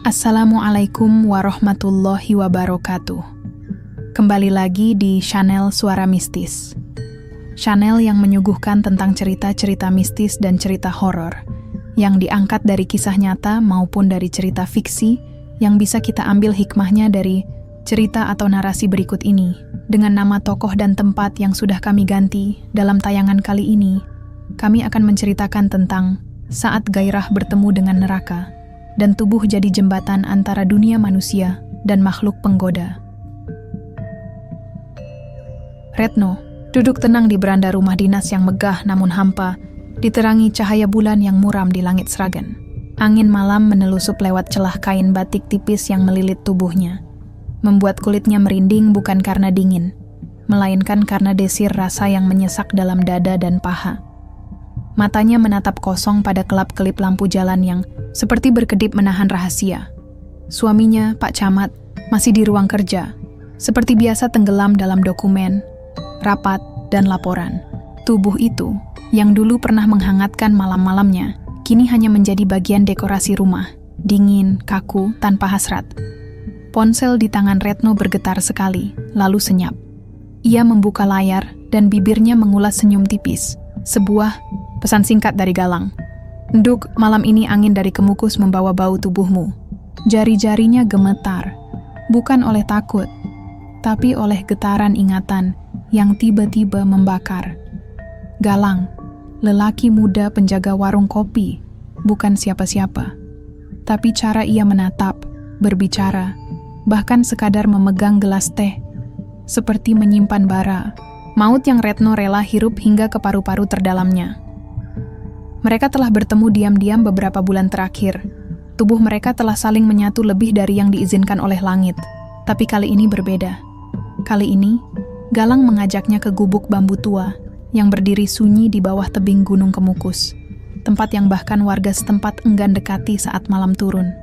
Assalamualaikum warahmatullahi wabarakatuh. Kembali lagi di channel Suara Mistis. Channel yang menyuguhkan tentang cerita-cerita mistis dan cerita horor yang diangkat dari kisah nyata maupun dari cerita fiksi yang bisa kita ambil hikmahnya dari cerita atau narasi berikut ini dengan nama tokoh dan tempat yang sudah kami ganti. Dalam tayangan kali ini, kami akan menceritakan tentang saat gairah bertemu dengan neraka dan tubuh jadi jembatan antara dunia manusia dan makhluk penggoda. Retno duduk tenang di beranda rumah dinas yang megah namun hampa, diterangi cahaya bulan yang muram di langit Sragen. Angin malam menelusup lewat celah kain batik tipis yang melilit tubuhnya, membuat kulitnya merinding bukan karena dingin, melainkan karena desir rasa yang menyesak dalam dada dan paha. Matanya menatap kosong pada kelap-kelip lampu jalan yang seperti berkedip menahan rahasia. Suaminya, Pak Camat, masih di ruang kerja, seperti biasa tenggelam dalam dokumen, rapat, dan laporan. Tubuh itu, yang dulu pernah menghangatkan malam-malamnya, kini hanya menjadi bagian dekorasi rumah, dingin, kaku, tanpa hasrat. Ponsel di tangan Retno bergetar sekali, lalu senyap. Ia membuka layar, dan bibirnya mengulas senyum tipis. Sebuah pesan singkat dari Galang. "Nduk, malam ini angin dari Kemukus membawa bau tubuhmu." Jari-jarinya gemetar, bukan oleh takut, tapi oleh getaran ingatan yang tiba-tiba membakar. Galang, lelaki muda penjaga warung kopi, bukan siapa-siapa. Tapi cara ia menatap, berbicara, bahkan sekadar memegang gelas teh, seperti menyimpan bara, maut yang Retno rela hirup hingga ke paru-paru terdalamnya. Mereka telah bertemu diam-diam beberapa bulan terakhir. Tubuh mereka telah saling menyatu lebih dari yang diizinkan oleh langit. Tapi kali ini berbeda. Kali ini, Galang mengajaknya ke gubuk bambu tua yang berdiri sunyi di bawah tebing Gunung Kemukus, tempat yang bahkan warga setempat enggan dekati saat malam turun.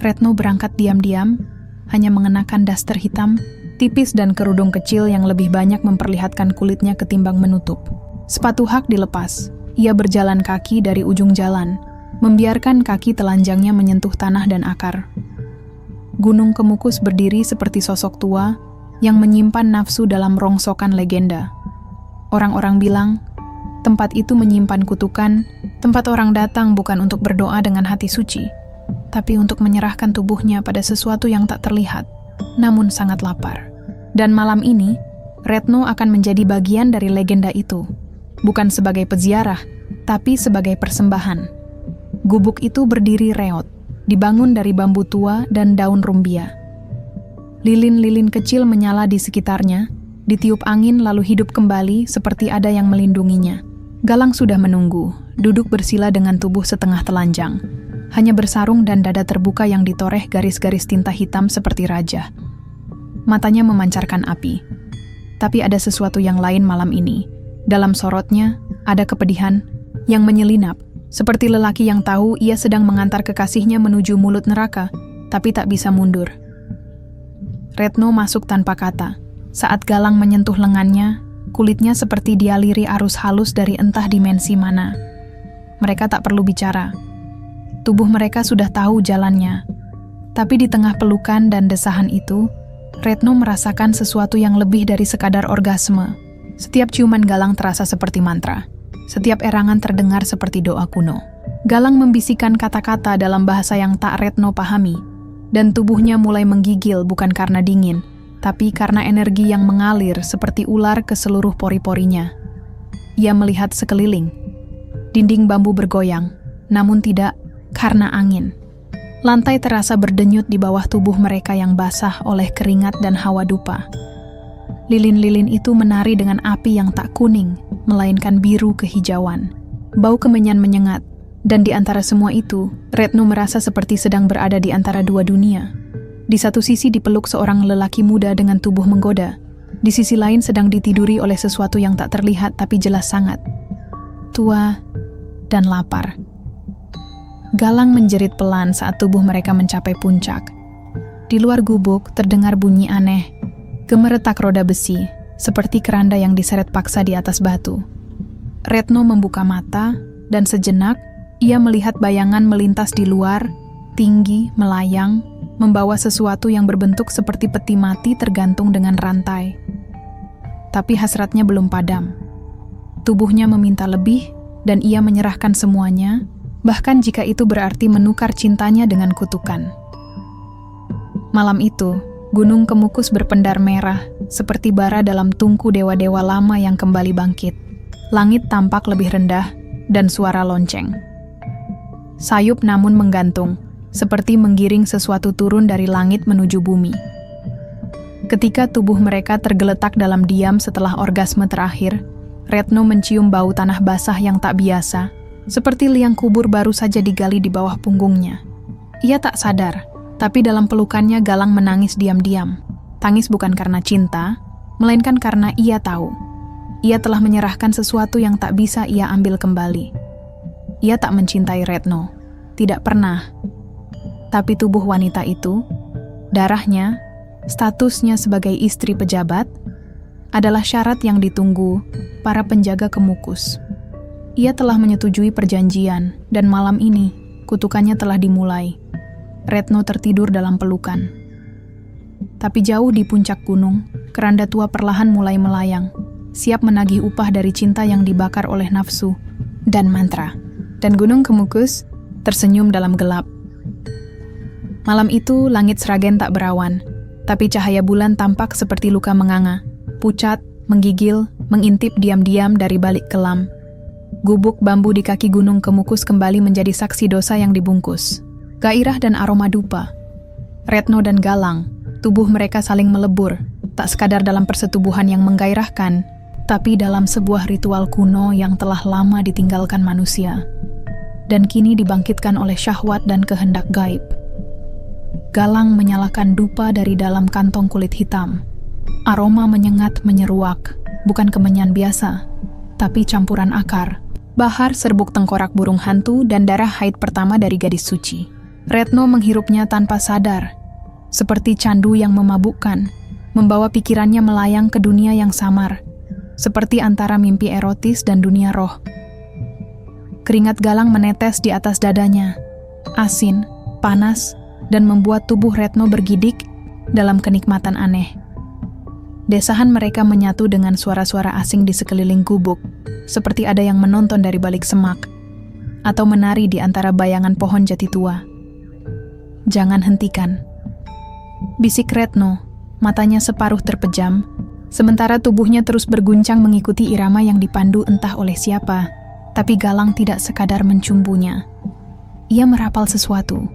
Retno berangkat diam-diam, hanya mengenakan daster hitam, tipis dan kerudung kecil yang lebih banyak memperlihatkan kulitnya ketimbang menutup. Sepatu hak dilepas, ia berjalan kaki dari ujung jalan, membiarkan kaki telanjangnya menyentuh tanah dan akar. Gunung Kemukus berdiri seperti sosok tua yang menyimpan nafsu dalam rongsokan legenda. Orang-orang bilang, tempat itu menyimpan kutukan, tempat orang datang bukan untuk berdoa dengan hati suci, tapi untuk menyerahkan tubuhnya pada sesuatu yang tak terlihat, namun sangat lapar. Dan malam ini, Retno akan menjadi bagian dari legenda itu, bukan sebagai peziarah, tapi sebagai persembahan. Gubuk itu berdiri reot, dibangun dari bambu tua dan daun rumbia. Lilin-lilin kecil menyala di sekitarnya, ditiup angin lalu hidup kembali seperti ada yang melindunginya. Galang sudah menunggu, duduk bersila dengan tubuh setengah telanjang, hanya bersarung dan dada terbuka yang ditoreh garis-garis tinta hitam seperti raja. Matanya memancarkan api. Tapi ada sesuatu yang lain malam ini. Dalam sorotnya, ada kepedihan yang menyelinap, seperti lelaki yang tahu ia sedang mengantar kekasihnya menuju mulut neraka, tapi tak bisa mundur. Retno masuk tanpa kata. Saat Galang menyentuh lengannya, kulitnya seperti dialiri arus halus dari entah dimensi mana. Mereka tak perlu bicara. Tubuh mereka sudah tahu jalannya. Tapi di tengah pelukan dan desahan itu, Retno merasakan sesuatu yang lebih dari sekadar orgasme. Setiap ciuman Galang terasa seperti mantra. Setiap erangan terdengar seperti doa kuno. Galang membisikkan kata-kata dalam bahasa yang tak Retno pahami. Dan tubuhnya mulai menggigil bukan karena dingin, tapi karena energi yang mengalir seperti ular ke seluruh pori-porinya. Ia melihat sekeliling. Dinding bambu bergoyang, namun tidak karena angin. Lantai terasa berdenyut di bawah tubuh mereka yang basah oleh keringat dan hawa dupa. Lilin-lilin itu menari dengan api yang tak kuning, melainkan biru kehijauan. Bau kemenyan menyengat. Dan di antara semua itu, Retno merasa seperti sedang berada di antara dua dunia. Di satu sisi dipeluk seorang lelaki muda dengan tubuh menggoda. Di sisi lain sedang ditiduri oleh sesuatu yang tak terlihat tapi jelas sangat. Tua dan lapar. Galang menjerit pelan saat tubuh mereka mencapai puncak. Di luar gubuk terdengar bunyi aneh. Gemeretak roda besi, seperti keranda yang diseret paksa di atas batu. Retno membuka mata, dan sejenak, ia melihat bayangan melintas di luar, tinggi, melayang, membawa sesuatu yang berbentuk seperti peti mati tergantung dengan rantai. Tapi hasratnya belum padam. Tubuhnya meminta lebih, dan ia menyerahkan semuanya, bahkan jika itu berarti menukar cintanya dengan kutukan. Malam itu, Gunung Kemukus berpendar merah, seperti bara dalam tungku dewa-dewa lama yang kembali bangkit. Langit tampak lebih rendah, dan suara lonceng. Sayup namun menggantung, seperti menggiring sesuatu turun dari langit menuju bumi. Ketika tubuh mereka tergeletak dalam diam setelah orgasme terakhir, Retno mencium bau tanah basah yang tak biasa, seperti liang kubur baru saja digali di bawah punggungnya. Ia tak sadar, tapi dalam pelukannya Galang menangis diam-diam. Tangis bukan karena cinta, melainkan karena ia tahu. Ia telah menyerahkan sesuatu yang tak bisa ia ambil kembali. Ia tak mencintai Retno, tidak pernah. Tapi tubuh wanita itu, darahnya, statusnya sebagai istri pejabat, adalah syarat yang ditunggu para penjaga Kemukus. Ia telah menyetujui perjanjian, dan malam ini, kutukannya telah dimulai. Retno tertidur dalam pelukan. Tapi jauh di puncak gunung, keranda tua perlahan mulai melayang, siap menagih upah dari cinta yang dibakar oleh nafsu dan mantra. Dan Gunung Kemukus tersenyum dalam gelap. Malam itu, langit Sragen tak berawan, tapi cahaya bulan tampak seperti luka menganga, pucat, menggigil, mengintip diam-diam dari balik kelam. Gubuk bambu di kaki Gunung Kemukus kembali menjadi saksi dosa yang dibungkus. Gairah dan aroma dupa. Retno dan Galang, tubuh mereka saling melebur, tak sekadar dalam persetubuhan yang menggairahkan, tapi dalam sebuah ritual kuno yang telah lama ditinggalkan manusia, dan kini dibangkitkan oleh syahwat dan kehendak gaib. Galang menyalakan dupa dari dalam kantong kulit hitam. Aroma menyengat menyeruak, bukan kemenyan biasa, tapi campuran akar, bahar serbuk tengkorak burung hantu dan darah haid pertama dari gadis suci. Retno menghirupnya tanpa sadar, seperti candu yang memabukkan, membawa pikirannya melayang ke dunia yang samar, seperti antara mimpi erotis dan dunia roh. Keringat Galang menetes di atas dadanya, asin, panas, dan membuat tubuh Retno bergidik dalam kenikmatan aneh. Desahan mereka menyatu dengan suara-suara asing di sekeliling gubuk, seperti ada yang menonton dari balik semak, atau menari di antara bayangan pohon jati tua. Jangan hentikan. Bisik Retno, matanya separuh terpejam, sementara tubuhnya terus berguncang mengikuti irama yang dipandu entah oleh siapa, tapi Galang tidak sekadar mencumbunya. Ia merapal sesuatu,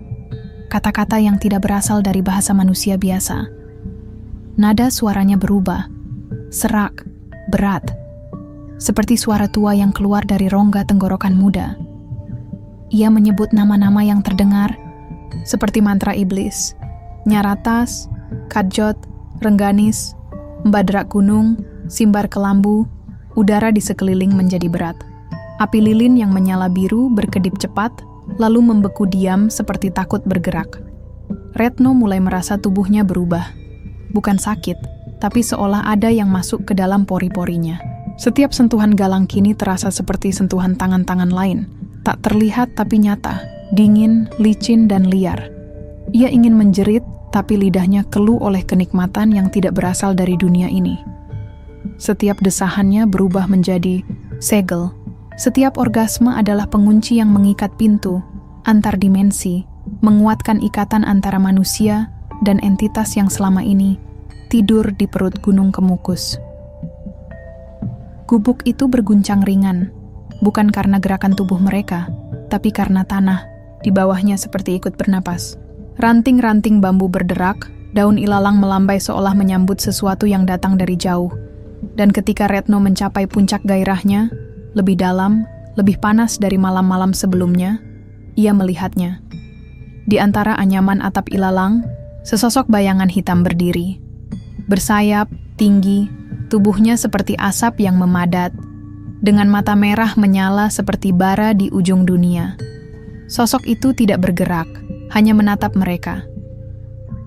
kata-kata yang tidak berasal dari bahasa manusia biasa. Nada suaranya berubah, serak, berat, seperti suara tua yang keluar dari rongga tenggorokan muda. Ia menyebut nama-nama yang terdengar, seperti mantra iblis, Nyaratas, Kadjot, Rengganis, Mbadrak Gunung, Simbar Kelambu. Udara di sekeliling menjadi berat. Api lilin yang menyala biru berkedip cepat, lalu membeku diam seperti takut bergerak. Retno mulai merasa tubuhnya berubah. Bukan sakit, tapi seolah ada yang masuk ke dalam pori-porinya. Setiap sentuhan Galang kini terasa seperti sentuhan tangan-tangan lain, tak terlihat tapi nyata, dingin, licin, dan liar. Ia ingin menjerit, tapi lidahnya keluh oleh kenikmatan yang tidak berasal dari dunia ini. Setiap desahannya berubah menjadi segel. Setiap orgasme adalah pengunci yang mengikat pintu, antar dimensi, menguatkan ikatan antara manusia dan entitas yang selama ini tidur di perut Gunung Kemukus. Gubuk itu berguncang ringan, bukan karena gerakan tubuh mereka, tapi karena tanah di bawahnya seperti ikut bernapas. Ranting-ranting bambu berderak, daun ilalang melambai seolah menyambut sesuatu yang datang dari jauh. Dan ketika Retno mencapai puncak gairahnya, lebih dalam, lebih panas dari malam-malam sebelumnya, ia melihatnya. Di antara anyaman atap ilalang, sesosok bayangan hitam berdiri. Bersayap, tinggi, tubuhnya seperti asap yang memadat, dengan mata merah menyala seperti bara di ujung dunia. Sosok itu tidak bergerak, hanya menatap mereka.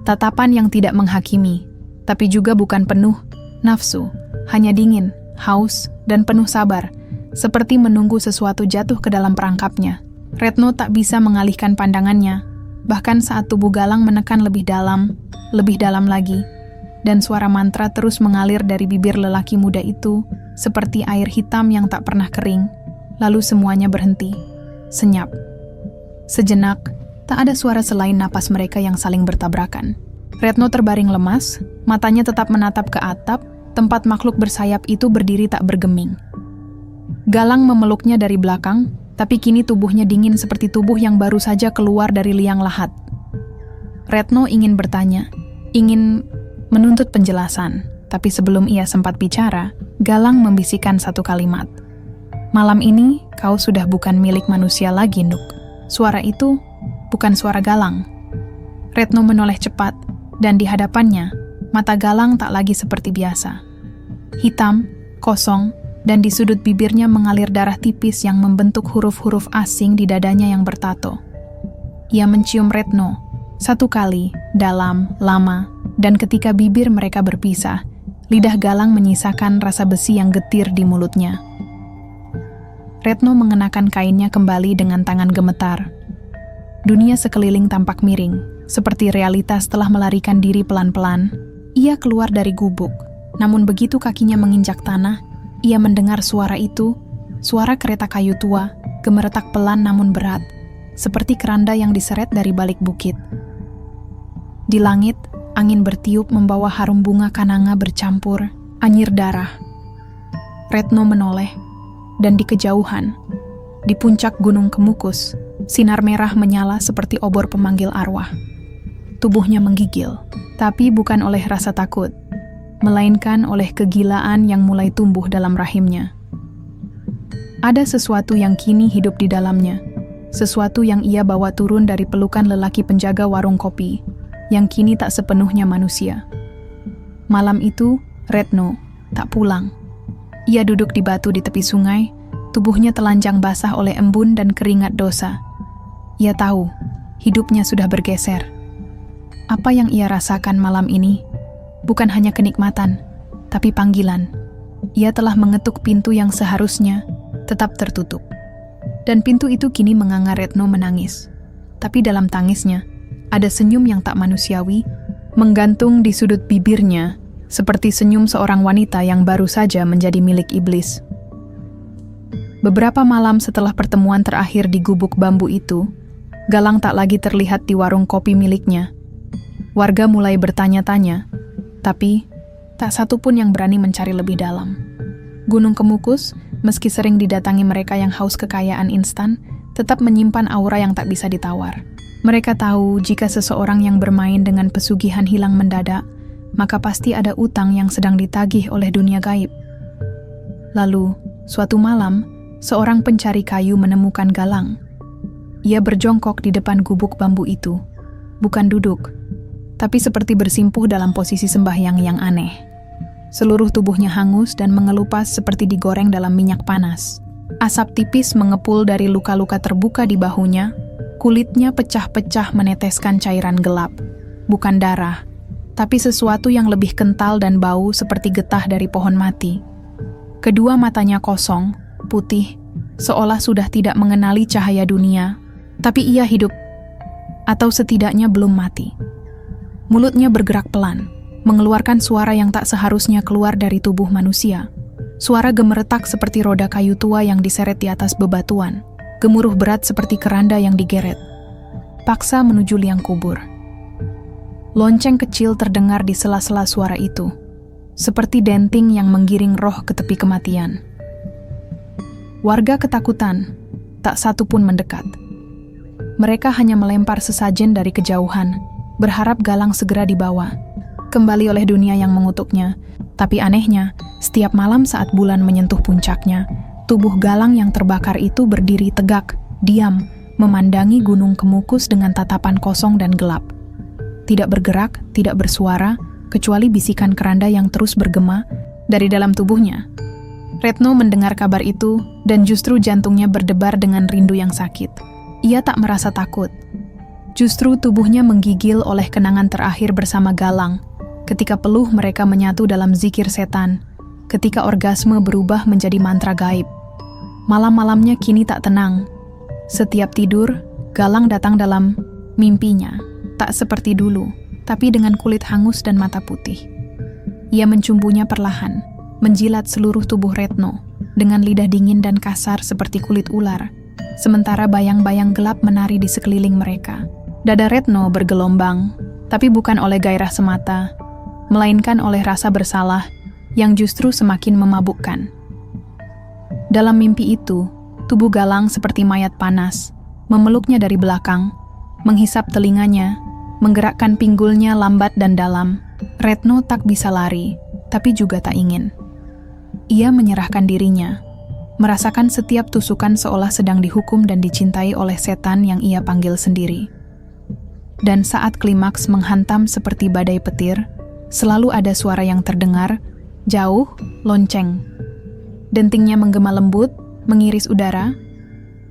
Tatapan yang tidak menghakimi, tapi juga bukan penuh nafsu, hanya dingin, haus, dan penuh sabar, seperti menunggu sesuatu jatuh ke dalam perangkapnya. Retno tak bisa mengalihkan pandangannya, Bahkan saat tubuh Galang menekan lebih dalam lagi, dan suara mantra terus mengalir dari bibir lelaki muda itu, seperti air hitam yang tak pernah kering. Lalu semuanya berhenti. Senyap. Sejenak, tak ada suara selain napas mereka yang saling bertabrakan. Retno terbaring lemas, matanya tetap menatap ke atap, tempat makhluk bersayap itu berdiri tak bergeming. Galang memeluknya dari belakang, tapi kini tubuhnya dingin seperti tubuh yang baru saja keluar dari liang lahat. Retno ingin bertanya, ingin menuntut penjelasan, tapi sebelum ia sempat bicara, Galang membisikkan satu kalimat. "Malam ini, kau sudah bukan milik manusia lagi, Nuk." Suara itu bukan suara Galang. Retno menoleh cepat, dan di hadapannya, mata Galang tak lagi seperti biasa. Hitam, kosong, dan di sudut bibirnya mengalir darah tipis yang membentuk huruf-huruf asing di dadanya yang bertato. Ia mencium Retno, satu kali, dalam, lama, dan ketika bibir mereka berpisah, lidah Galang menyisakan rasa besi yang getir di mulutnya. Retno mengenakan kainnya kembali dengan tangan gemetar. Dunia sekeliling tampak miring, seperti realitas telah melarikan diri pelan-pelan. Ia keluar dari gubuk, namun begitu kakinya menginjak tanah, ia mendengar suara itu, suara kereta kayu tua, gemeretak pelan namun berat, seperti keranda yang diseret dari balik bukit. Di langit, angin bertiup membawa harum bunga kananga bercampur, anyir darah. Retno menoleh, dan di kejauhan, di puncak Gunung Kemukus, sinar merah menyala seperti obor pemanggil arwah. Tubuhnya menggigil, tapi bukan oleh rasa takut, melainkan oleh kegilaan yang mulai tumbuh dalam rahimnya. Ada sesuatu yang kini hidup di dalamnya, sesuatu yang ia bawa turun dari pelukan lelaki penjaga warung kopi, yang kini tak sepenuhnya manusia. Malam itu, Retno tak pulang. Ia duduk di batu di tepi sungai, tubuhnya telanjang basah oleh embun dan keringat dosa. Ia tahu, hidupnya sudah bergeser. Apa yang ia rasakan malam ini bukan hanya kenikmatan, tapi panggilan. Ia telah mengetuk pintu yang seharusnya tetap tertutup. Dan pintu itu kini menganga Retno menangis. Tapi dalam tangisnya, ada senyum yang tak manusiawi, menggantung di sudut bibirnya, seperti senyum seorang wanita yang baru saja menjadi milik iblis. Beberapa malam setelah pertemuan terakhir di gubuk bambu itu, Galang tak lagi terlihat di warung kopi miliknya. Warga mulai bertanya-tanya, tapi tak satu pun yang berani mencari lebih dalam. Gunung Kemukus, meski sering didatangi mereka yang haus kekayaan instan, tetap menyimpan aura yang tak bisa ditawar. Mereka tahu jika seseorang yang bermain dengan pesugihan hilang mendadak, maka pasti ada utang yang sedang ditagih oleh dunia gaib. Lalu, suatu malam, seorang pencari kayu menemukan Galang. Ia berjongkok di depan gubuk bambu itu, bukan duduk, tapi seperti bersimpuh dalam posisi sembahyang yang aneh. Seluruh tubuhnya hangus dan mengelupas seperti digoreng dalam minyak panas. Asap tipis mengepul dari luka-luka terbuka di bahunya, kulitnya pecah-pecah meneteskan cairan gelap, bukan darah, tapi sesuatu yang lebih kental dan bau seperti getah dari pohon mati. Kedua matanya kosong, putih, seolah sudah tidak mengenali cahaya dunia, tapi ia hidup, atau setidaknya belum mati. Mulutnya bergerak pelan, mengeluarkan suara yang tak seharusnya keluar dari tubuh manusia. Suara gemeretak seperti roda kayu tua yang diseret di atas bebatuan, gemuruh berat seperti keranda yang digeret. Paksa menuju liang kubur. Lonceng kecil terdengar di sela-sela suara itu, seperti denting yang menggiring roh ke tepi kematian. Warga ketakutan, tak satu pun mendekat. Mereka hanya melempar sesajen dari kejauhan, berharap Galang segera dibawa, kembali oleh dunia yang mengutuknya. Tapi anehnya, setiap malam saat bulan menyentuh puncaknya, tubuh Galang yang terbakar itu berdiri tegak, diam, memandangi Gunung Kemukus dengan tatapan kosong dan gelap. Tidak bergerak, tidak bersuara, kecuali bisikan keranda yang terus bergema dari dalam tubuhnya. Retno mendengar kabar itu, dan justru jantungnya berdebar dengan rindu yang sakit. Ia tak merasa takut. Justru tubuhnya menggigil oleh kenangan terakhir bersama Galang, ketika peluh mereka menyatu dalam zikir setan, ketika orgasme berubah menjadi mantra gaib. Malam-malamnya kini tak tenang. Setiap tidur, Galang datang dalam Mimpinya tak seperti dulu, tapi dengan kulit hangus dan mata putih. Ia mencumbunya perlahan, menjilat seluruh tubuh Retno dengan lidah dingin dan kasar seperti kulit ular, sementara bayang-bayang gelap menari di sekeliling mereka. Dada Retno bergelombang, tapi bukan oleh gairah semata, melainkan oleh rasa bersalah yang justru semakin memabukkan. Dalam mimpi itu, tubuh Galang seperti mayat panas, memeluknya dari belakang, menghisap telinganya, menggerakkan pinggulnya lambat dan dalam. Retno tak bisa lari, tapi juga tak ingin. Ia menyerahkan dirinya, merasakan setiap tusukan seolah sedang dihukum dan dicintai oleh setan yang ia panggil sendiri. Dan saat klimaks menghantam seperti badai petir, selalu ada suara yang terdengar, jauh, lonceng. Dentingnya menggema lembut, mengiris udara,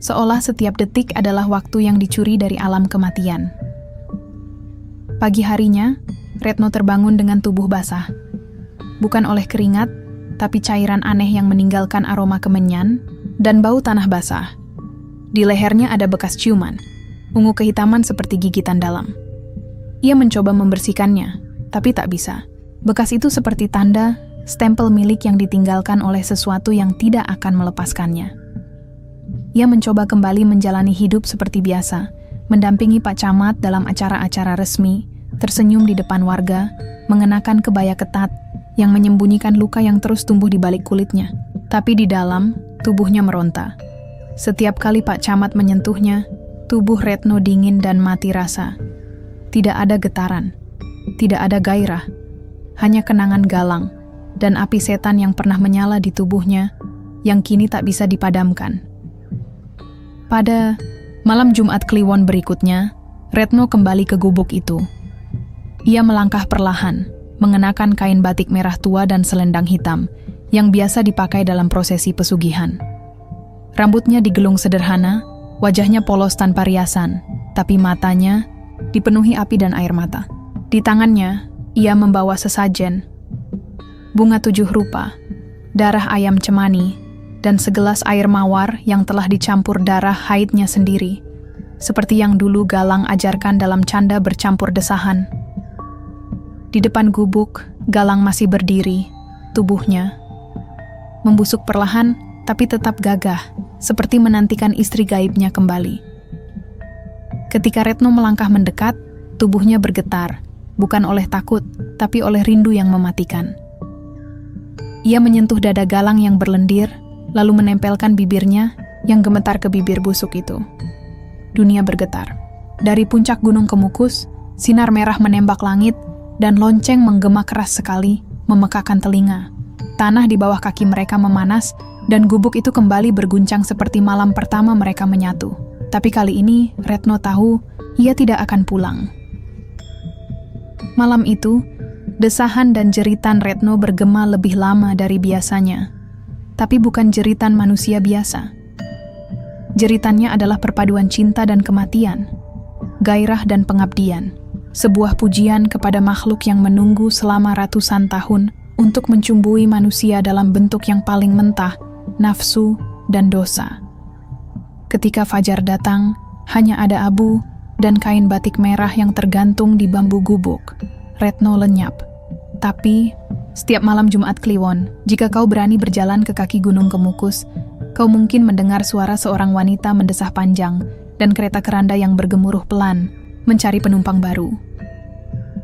seolah setiap detik adalah waktu yang dicuri dari alam kematian. Pagi harinya, Retno terbangun dengan tubuh basah. Bukan oleh keringat, tapi cairan aneh yang meninggalkan aroma kemenyan dan bau tanah basah. Di lehernya ada bekas ciuman, ungu kehitaman seperti gigitan dalam. Ia mencoba membersihkannya, tapi tak bisa. Bekas itu seperti tanda, stempel milik yang ditinggalkan oleh sesuatu yang tidak akan melepaskannya. Ia mencoba kembali menjalani hidup seperti biasa, mendampingi Pak Camat dalam acara-acara resmi, tersenyum di depan warga, mengenakan kebaya ketat yang menyembunyikan luka yang terus tumbuh di balik kulitnya. Tapi di dalam, tubuhnya meronta. Setiap kali Pak Camat menyentuhnya, tubuh Retno dingin dan mati rasa. Tidak ada getaran, tidak ada gairah, hanya kenangan Galang dan api setan yang pernah menyala di tubuhnya yang kini tak bisa dipadamkan. Pada malam Jumat Kliwon berikutnya, Retno kembali ke gubuk itu. Ia melangkah perlahan, mengenakan kain batik merah tua dan selendang hitam yang biasa dipakai dalam prosesi pesugihan. Rambutnya digelung sederhana, wajahnya polos tanpa riasan, tapi matanya dipenuhi api dan air mata. Di tangannya, ia membawa sesajen, bunga 7 rupa, darah ayam cemani, dan segelas air mawar yang telah dicampur darah haidnya sendiri, seperti yang dulu Galang ajarkan dalam canda bercampur desahan. Di depan gubuk, Galang masih berdiri, tubuhnya membusuk perlahan, tapi tetap gagah, seperti menantikan istri gaibnya kembali. Ketika Retno melangkah mendekat, tubuhnya bergetar, bukan oleh takut, tapi oleh rindu yang mematikan. Ia menyentuh dada Galang yang berlendir, lalu menempelkan bibirnya yang gemetar ke bibir busuk itu. Dunia bergetar. Dari puncak Gunung Kemukus, sinar merah menembak langit, dan lonceng menggema keras sekali, memekakan telinga. Tanah di bawah kaki mereka memanas, dan gubuk itu kembali berguncang seperti malam pertama mereka menyatu. Tapi kali ini, Retno tahu ia tidak akan pulang. Malam itu, desahan dan jeritan Retno bergema lebih lama dari biasanya. Tapi bukan jeritan manusia biasa. Jeritannya adalah perpaduan cinta dan kematian, gairah dan pengabdian. Sebuah pujian kepada makhluk yang menunggu selama ratusan tahun untuk mencumbui manusia dalam bentuk yang paling mentah, nafsu dan dosa. Ketika fajar datang, hanya ada abu dan kain batik merah yang tergantung di bambu gubuk. Retno lenyap. Tapi, setiap malam Jumat Kliwon, jika kau berani berjalan ke kaki Gunung Kemukus, kau mungkin mendengar suara seorang wanita mendesah panjang dan kereta keranda yang bergemuruh pelan, mencari penumpang baru.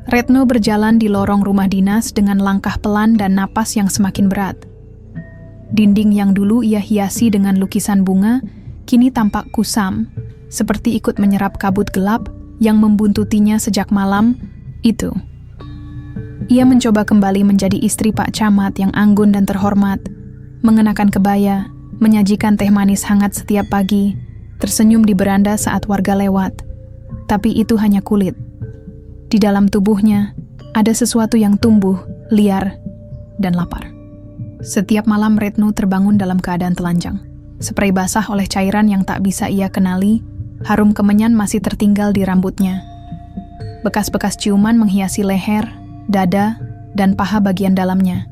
Retno berjalan di lorong rumah dinas dengan langkah pelan dan napas yang semakin berat. Dinding yang dulu ia hiasi dengan lukisan bunga, kini tampak kusam, seperti ikut menyerap kabut gelap yang membuntutinya sejak malam itu. Ia mencoba kembali menjadi istri Pak Camat yang anggun dan terhormat, mengenakan kebaya, menyajikan teh manis hangat setiap pagi, tersenyum di beranda saat warga lewat. Tapi itu hanya kulit. Di dalam tubuhnya, ada sesuatu yang tumbuh, liar, dan lapar. Setiap malam Retno terbangun dalam keadaan telanjang. Spray basah oleh cairan yang tak bisa ia kenali, harum kemenyan masih tertinggal di rambutnya. Bekas-bekas ciuman menghiasi leher, dada, dan paha bagian dalamnya.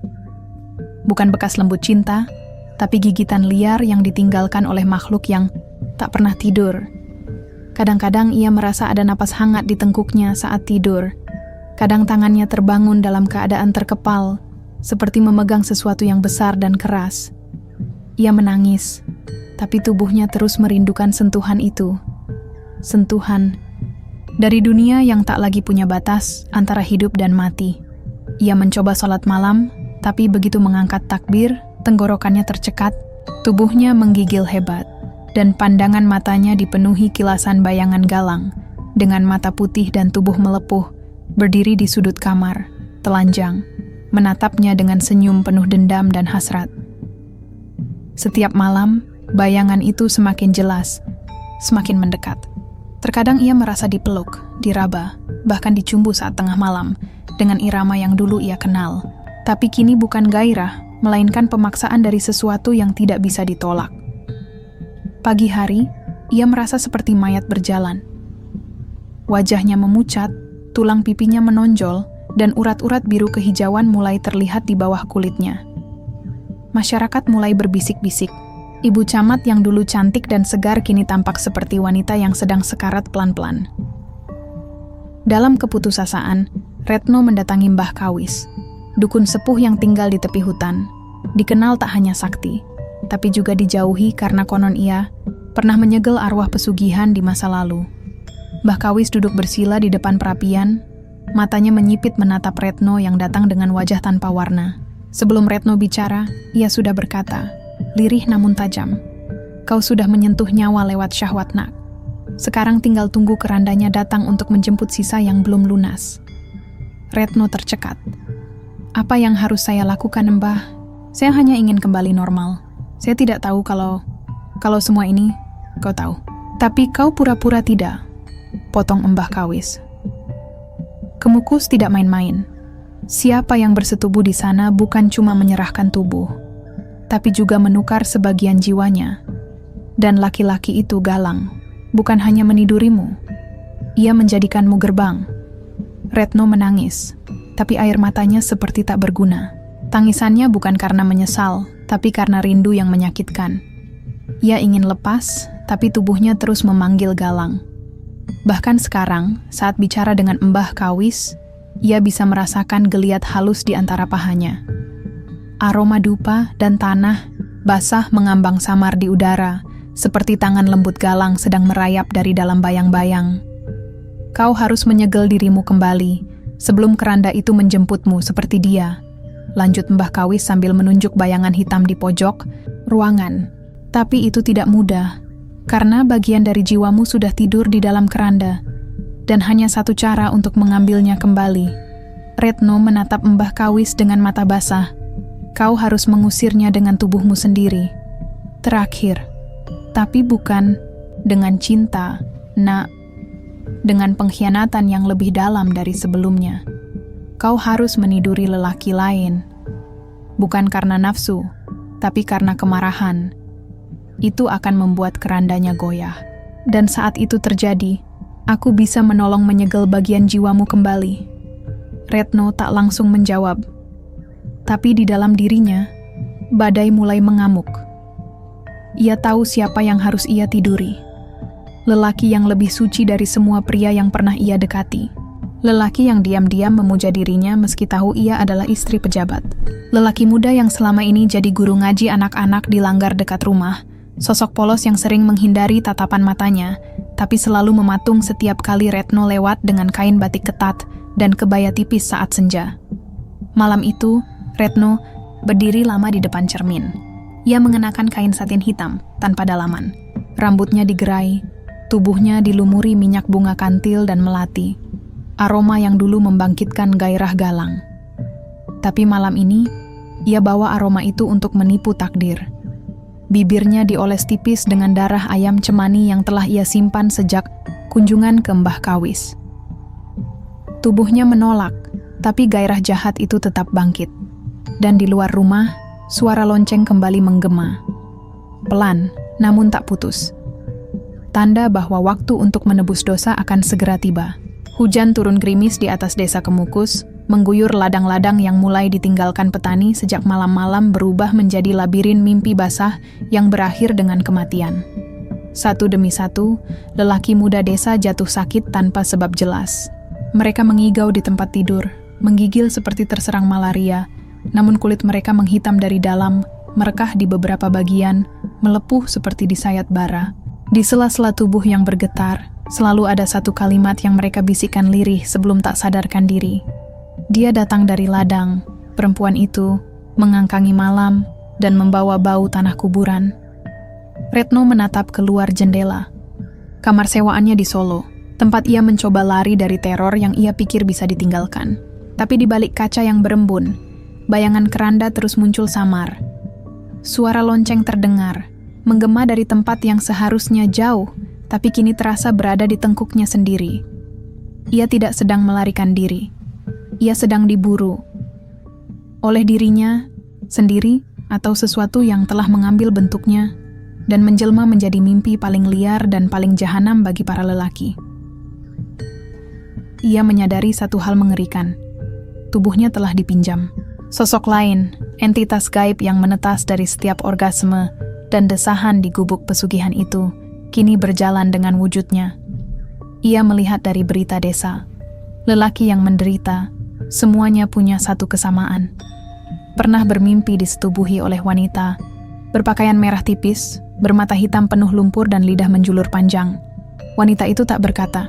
Bukan bekas lembut cinta, tapi gigitan liar yang ditinggalkan oleh makhluk yang tak pernah tidur. Kadang-kadang ia merasa ada napas hangat di tengkuknya saat tidur. Kadang tangannya terbangun dalam keadaan terkepal, seperti memegang sesuatu yang besar dan keras. Ia menangis, tapi tubuhnya terus merindukan sentuhan itu. Sentuhan dari dunia yang tak lagi punya batas antara hidup dan mati. Ia mencoba sholat malam, tapi begitu mengangkat takbir, tenggorokannya tercekat, tubuhnya menggigil hebat, dan pandangan matanya dipenuhi kilasan bayangan galang, dengan mata putih dan tubuh melepuh, berdiri di sudut kamar, telanjang, menatapnya dengan senyum penuh dendam dan hasrat. Setiap malam, bayangan itu semakin jelas, semakin mendekat. Terkadang ia merasa dipeluk, diraba, bahkan dicumbu saat tengah malam, dengan irama yang dulu ia kenal. Tapi kini bukan gairah, melainkan pemaksaan dari sesuatu yang tidak bisa ditolak. Pagi hari, ia merasa seperti mayat berjalan. Wajahnya memucat, tulang pipinya menonjol, dan urat-urat biru kehijauan mulai terlihat di bawah kulitnya. Masyarakat mulai berbisik-bisik. Ibu camat yang dulu cantik dan segar kini tampak seperti wanita yang sedang sekarat pelan-pelan. Dalam keputusasaan, Retno mendatangi Mbah Kawis, dukun sepuh yang tinggal di tepi hutan. Dikenal tak hanya sakti, tapi juga dijauhi karena konon ia pernah menyegel arwah pesugihan di masa lalu. Mbah Kawis duduk bersila di depan perapian, matanya menyipit menatap Retno yang datang dengan wajah tanpa warna. Sebelum Retno bicara, ia sudah berkata, lirih namun tajam, "Kau sudah menyentuh nyawa lewat syahwat nak. Sekarang tinggal tunggu kerandanya datang untuk menjemput sisa yang belum lunas." Retno tercekat. "Apa yang harus saya lakukan, Mbah? Saya hanya ingin kembali normal. Saya tidak tahu kalau semua ini kau tahu." "Tapi kau pura-pura tidak," potong Mbah Kawis. "Kemukus tidak main-main. Siapa yang bersetubuh di sana bukan cuma menyerahkan tubuh, tapi juga menukar sebagian jiwanya. Dan laki-laki itu galang, bukan hanya menidurimu. Ia menjadikanmu gerbang." Retno menangis, tapi air matanya seperti tak berguna. Tangisannya bukan karena menyesal, tapi karena rindu yang menyakitkan. Ia ingin lepas, tapi tubuhnya terus memanggil galang. Bahkan sekarang, saat bicara dengan Mbah Kawis, ia bisa merasakan geliat halus di antara pahanya. Aroma dupa dan tanah basah mengambang samar di udara, seperti tangan lembut galang sedang merayap dari dalam bayang-bayang. "Kau harus menyegel dirimu kembali, sebelum keranda itu menjemputmu seperti dia," lanjut Mbah Kawis sambil menunjuk bayangan hitam di pojok ruangan. "Tapi itu tidak mudah, karena bagian dari jiwamu sudah tidur di dalam keranda, dan hanya satu cara untuk mengambilnya kembali." Retno menatap Mbah Kawis dengan mata basah. "Kau harus mengusirnya dengan tubuhmu sendiri. Terakhir, tapi bukan dengan cinta, nak. Dengan pengkhianatan yang lebih dalam dari sebelumnya. Kau harus meniduri lelaki lain. Bukan karena nafsu, tapi karena kemarahan. Itu akan membuat kerandanya goyah. Dan saat itu terjadi, aku bisa menolong menyegel bagian jiwamu kembali." Retno tak langsung menjawab. Tapi di dalam dirinya, badai mulai mengamuk. Ia tahu siapa yang harus ia tiduri. Lelaki yang lebih suci dari semua pria yang pernah ia dekati. Lelaki yang diam-diam memuja dirinya meski tahu ia adalah istri pejabat. Lelaki muda yang selama ini jadi guru ngaji anak-anak di langgar dekat rumah. Sosok polos yang sering menghindari tatapan matanya, tapi selalu mematung setiap kali Retno lewat dengan kain batik ketat dan kebaya tipis saat senja. Malam itu, Retno berdiri lama di depan cermin. Ia mengenakan kain satin hitam tanpa dalaman. Rambutnya digerai, tubuhnya dilumuri minyak bunga kantil dan melati. Aroma yang dulu membangkitkan gairah galang. Tapi malam ini, ia bawa aroma itu untuk menipu takdir. Bibirnya dioles tipis dengan darah ayam cemani yang telah ia simpan sejak kunjungan ke Mbah Kawis. Tubuhnya menolak, tapi gairah jahat itu tetap bangkit. Dan di luar rumah, suara lonceng kembali menggema. Pelan, namun tak putus. Tanda bahwa waktu untuk menebus dosa akan segera tiba. Hujan turun gerimis di atas desa Kemukus, mengguyur ladang-ladang yang mulai ditinggalkan petani sejak malam-malam berubah menjadi labirin mimpi basah yang berakhir dengan kematian. Satu demi satu, lelaki muda desa jatuh sakit tanpa sebab jelas. Mereka mengigau di tempat tidur, menggigil seperti terserang malaria, namun kulit mereka menghitam dari dalam, merekah di beberapa bagian, melepuh seperti disayat bara. Di sela-sela tubuh yang bergetar, selalu ada satu kalimat yang mereka bisikkan lirih sebelum tak sadarkan diri. Dia datang dari ladang, perempuan itu, mengangkangi malam, dan membawa bau tanah kuburan. Retno menatap keluar jendela. Kamar sewaannya di Solo, tempat ia mencoba lari dari teror yang ia pikir bisa ditinggalkan. Tapi di balik kaca yang berembun, bayangan keranda terus muncul samar. Suara lonceng terdengar, menggema dari tempat yang seharusnya jauh, tapi kini terasa berada di tengkuknya sendiri. Ia tidak sedang melarikan diri. Ia sedang diburu. Oleh dirinya sendiri atau sesuatu yang telah mengambil bentuknya dan menjelma menjadi mimpi paling liar dan paling jahanam bagi para lelaki. Ia menyadari satu hal mengerikan. Tubuhnya telah dipinjam. Sosok lain, entitas gaib yang menetas dari setiap orgasme dan desahan di gubuk pesugihan itu, kini berjalan dengan wujudnya. Ia melihat dari berita desa. Lelaki yang menderita, semuanya punya satu kesamaan. Pernah bermimpi disetubuhi oleh wanita, berpakaian merah tipis, bermata hitam penuh lumpur dan lidah menjulur panjang. Wanita itu tak berkata,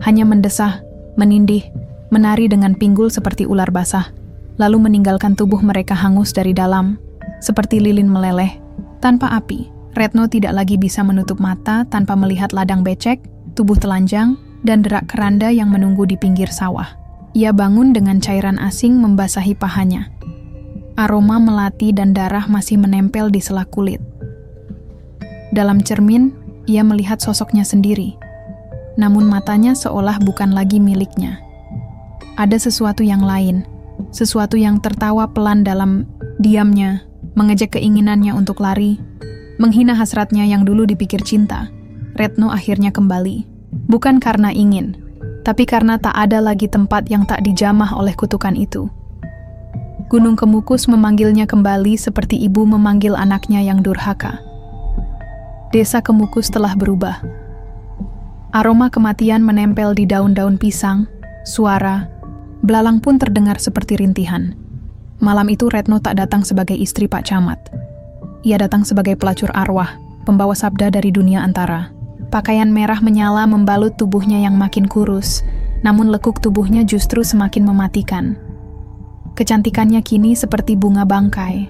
hanya mendesah, menindih, menari dengan pinggul seperti ular basah, lalu meninggalkan tubuh mereka hangus dari dalam, seperti lilin meleleh, tanpa api. Retno tidak lagi bisa menutup mata tanpa melihat ladang becek, tubuh telanjang, dan derak keranda yang menunggu di pinggir sawah. Ia bangun dengan cairan asing membasahi pahanya. Aroma melati dan darah masih menempel di sela kulit. Dalam cermin, ia melihat sosoknya sendiri. Namun matanya seolah bukan lagi miliknya. Ada sesuatu yang lain, sesuatu yang tertawa pelan dalam diamnya, mengejek keinginannya untuk lari, menghina hasratnya yang dulu dipikir cinta. Retno akhirnya kembali. Bukan karena ingin, tapi karena tak ada lagi tempat yang tak dijamah oleh kutukan itu. Gunung Kemukus memanggilnya kembali seperti ibu memanggil anaknya yang durhaka. Desa Kemukus telah berubah. Aroma kematian menempel di daun-daun pisang, suara, belalang pun terdengar seperti rintihan. Malam itu Retno tak datang sebagai istri Pak Camat. Ia datang sebagai pelacur arwah, pembawa sabda dari dunia antara. Pakaian merah menyala membalut tubuhnya yang makin kurus, namun lekuk tubuhnya justru semakin mematikan. Kecantikannya kini seperti bunga bangkai,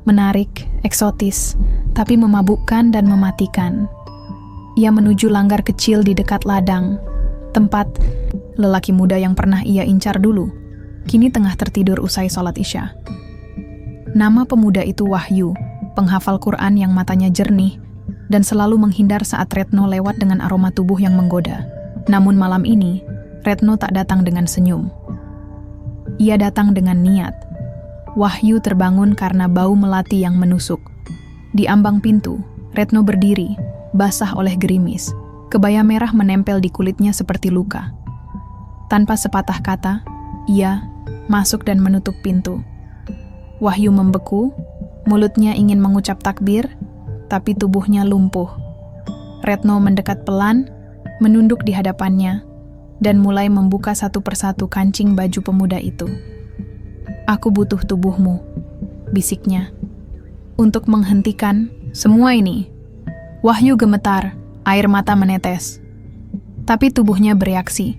menarik, eksotis, tapi memabukkan dan mematikan. Ia menuju langgar kecil di dekat ladang, tempat lelaki muda yang pernah ia incar dulu, kini tengah tertidur usai sholat Isya. Nama pemuda itu Wahyu, penghafal Quran yang matanya jernih, dan selalu menghindar saat Retno lewat dengan aroma tubuh yang menggoda. Namun malam ini, Retno tak datang dengan senyum. Ia datang dengan niat. Wahyu terbangun karena bau melati yang menusuk. Di ambang pintu, Retno berdiri, basah oleh gerimis. Kebaya merah menempel di kulitnya seperti luka. Tanpa sepatah kata, ia masuk dan menutup pintu. Wahyu membeku, mulutnya ingin mengucap takbir, tapi tubuhnya lumpuh. Retno mendekat pelan, menunduk di hadapannya, dan mulai membuka satu persatu kancing baju pemuda itu. "Aku butuh tubuhmu," bisiknya. "Untuk menghentikan semua ini." Wahyu gemetar, air mata menetes. Tapi tubuhnya bereaksi.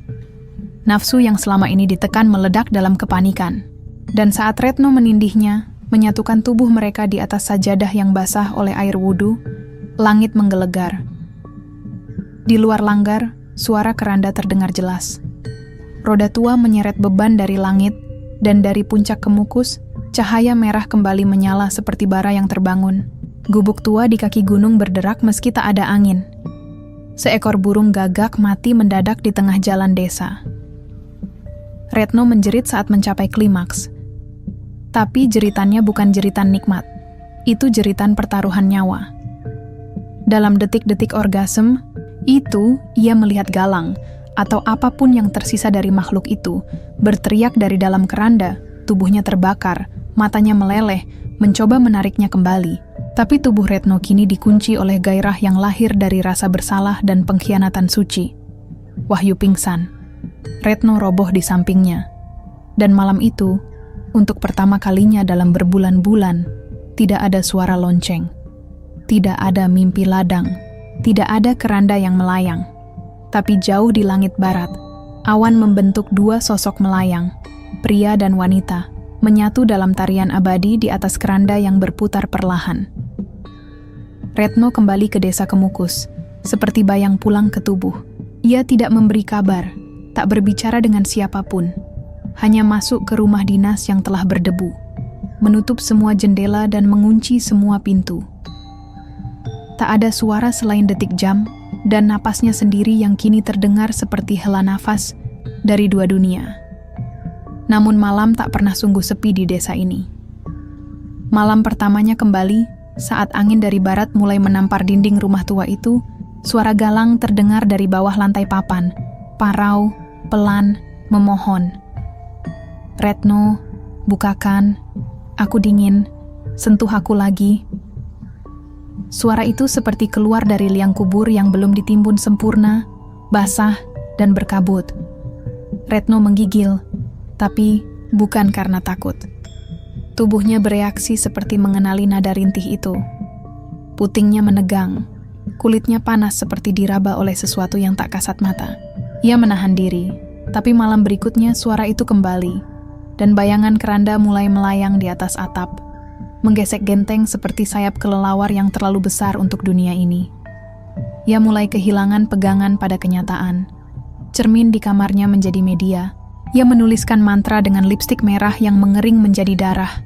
Nafsu yang selama ini ditekan meledak dalam kepanikan. Dan saat Retno menindihnya, menyatukan tubuh mereka di atas sajadah yang basah oleh air wudhu, langit menggelegar. Di luar langgar, suara keranda terdengar jelas. Roda tua menyeret beban dari langit, dan dari puncak Kemukus, cahaya merah kembali menyala seperti bara yang terbangun. Gubuk tua di kaki gunung berderak meski tak ada angin. Seekor burung gagak mati mendadak di tengah jalan desa. Retno menjerit saat mencapai klimaks. Tapi jeritannya bukan jeritan nikmat. Itu jeritan pertaruhan nyawa. Dalam detik-detik orgasme, itu ia melihat Galang, atau apapun yang tersisa dari makhluk itu, berteriak dari dalam keranda, tubuhnya terbakar, matanya meleleh, mencoba menariknya kembali. Tapi tubuh Retno kini dikunci oleh gairah yang lahir dari rasa bersalah dan pengkhianatan suci. Wahyu pingsan. Retno roboh di sampingnya. Dan malam itu, untuk pertama kalinya dalam berbulan-bulan, tidak ada suara lonceng. Tidak ada mimpi ladang. Tidak ada keranda yang melayang. Tapi jauh di langit barat, awan membentuk dua sosok melayang, pria dan wanita, menyatu dalam tarian abadi di atas keranda yang berputar perlahan. Retno kembali ke desa Kemukus, seperti bayang pulang ke tubuh. Ia tidak memberi kabar, tak berbicara dengan siapapun. Hanya masuk ke rumah dinas yang telah berdebu, menutup semua jendela dan mengunci semua pintu. Tak ada suara selain detik jam dan napasnya sendiri yang kini terdengar seperti hela nafas dari dua dunia. Namun malam tak pernah sungguh sepi di desa ini. Malam pertamanya kembali, saat angin dari barat mulai menampar dinding rumah tua itu, suara galang terdengar dari bawah lantai papan, parau, pelan, memohon. Retno, bukakan, aku dingin, sentuh aku lagi. Suara itu seperti keluar dari liang kubur yang belum ditimbun sempurna, basah, dan berkabut. Retno menggigil, tapi bukan karena takut. Tubuhnya bereaksi seperti mengenali nada rintih itu. Putingnya menegang, kulitnya panas seperti diraba oleh sesuatu yang tak kasat mata. Ia menahan diri, tapi malam berikutnya suara itu kembali, dan bayangan keranda mulai melayang di atas atap, menggesek genteng seperti sayap kelelawar yang terlalu besar untuk dunia ini. Ia mulai kehilangan pegangan pada kenyataan. Cermin di kamarnya menjadi media. Ia menuliskan mantra dengan lipstik merah yang mengering menjadi darah.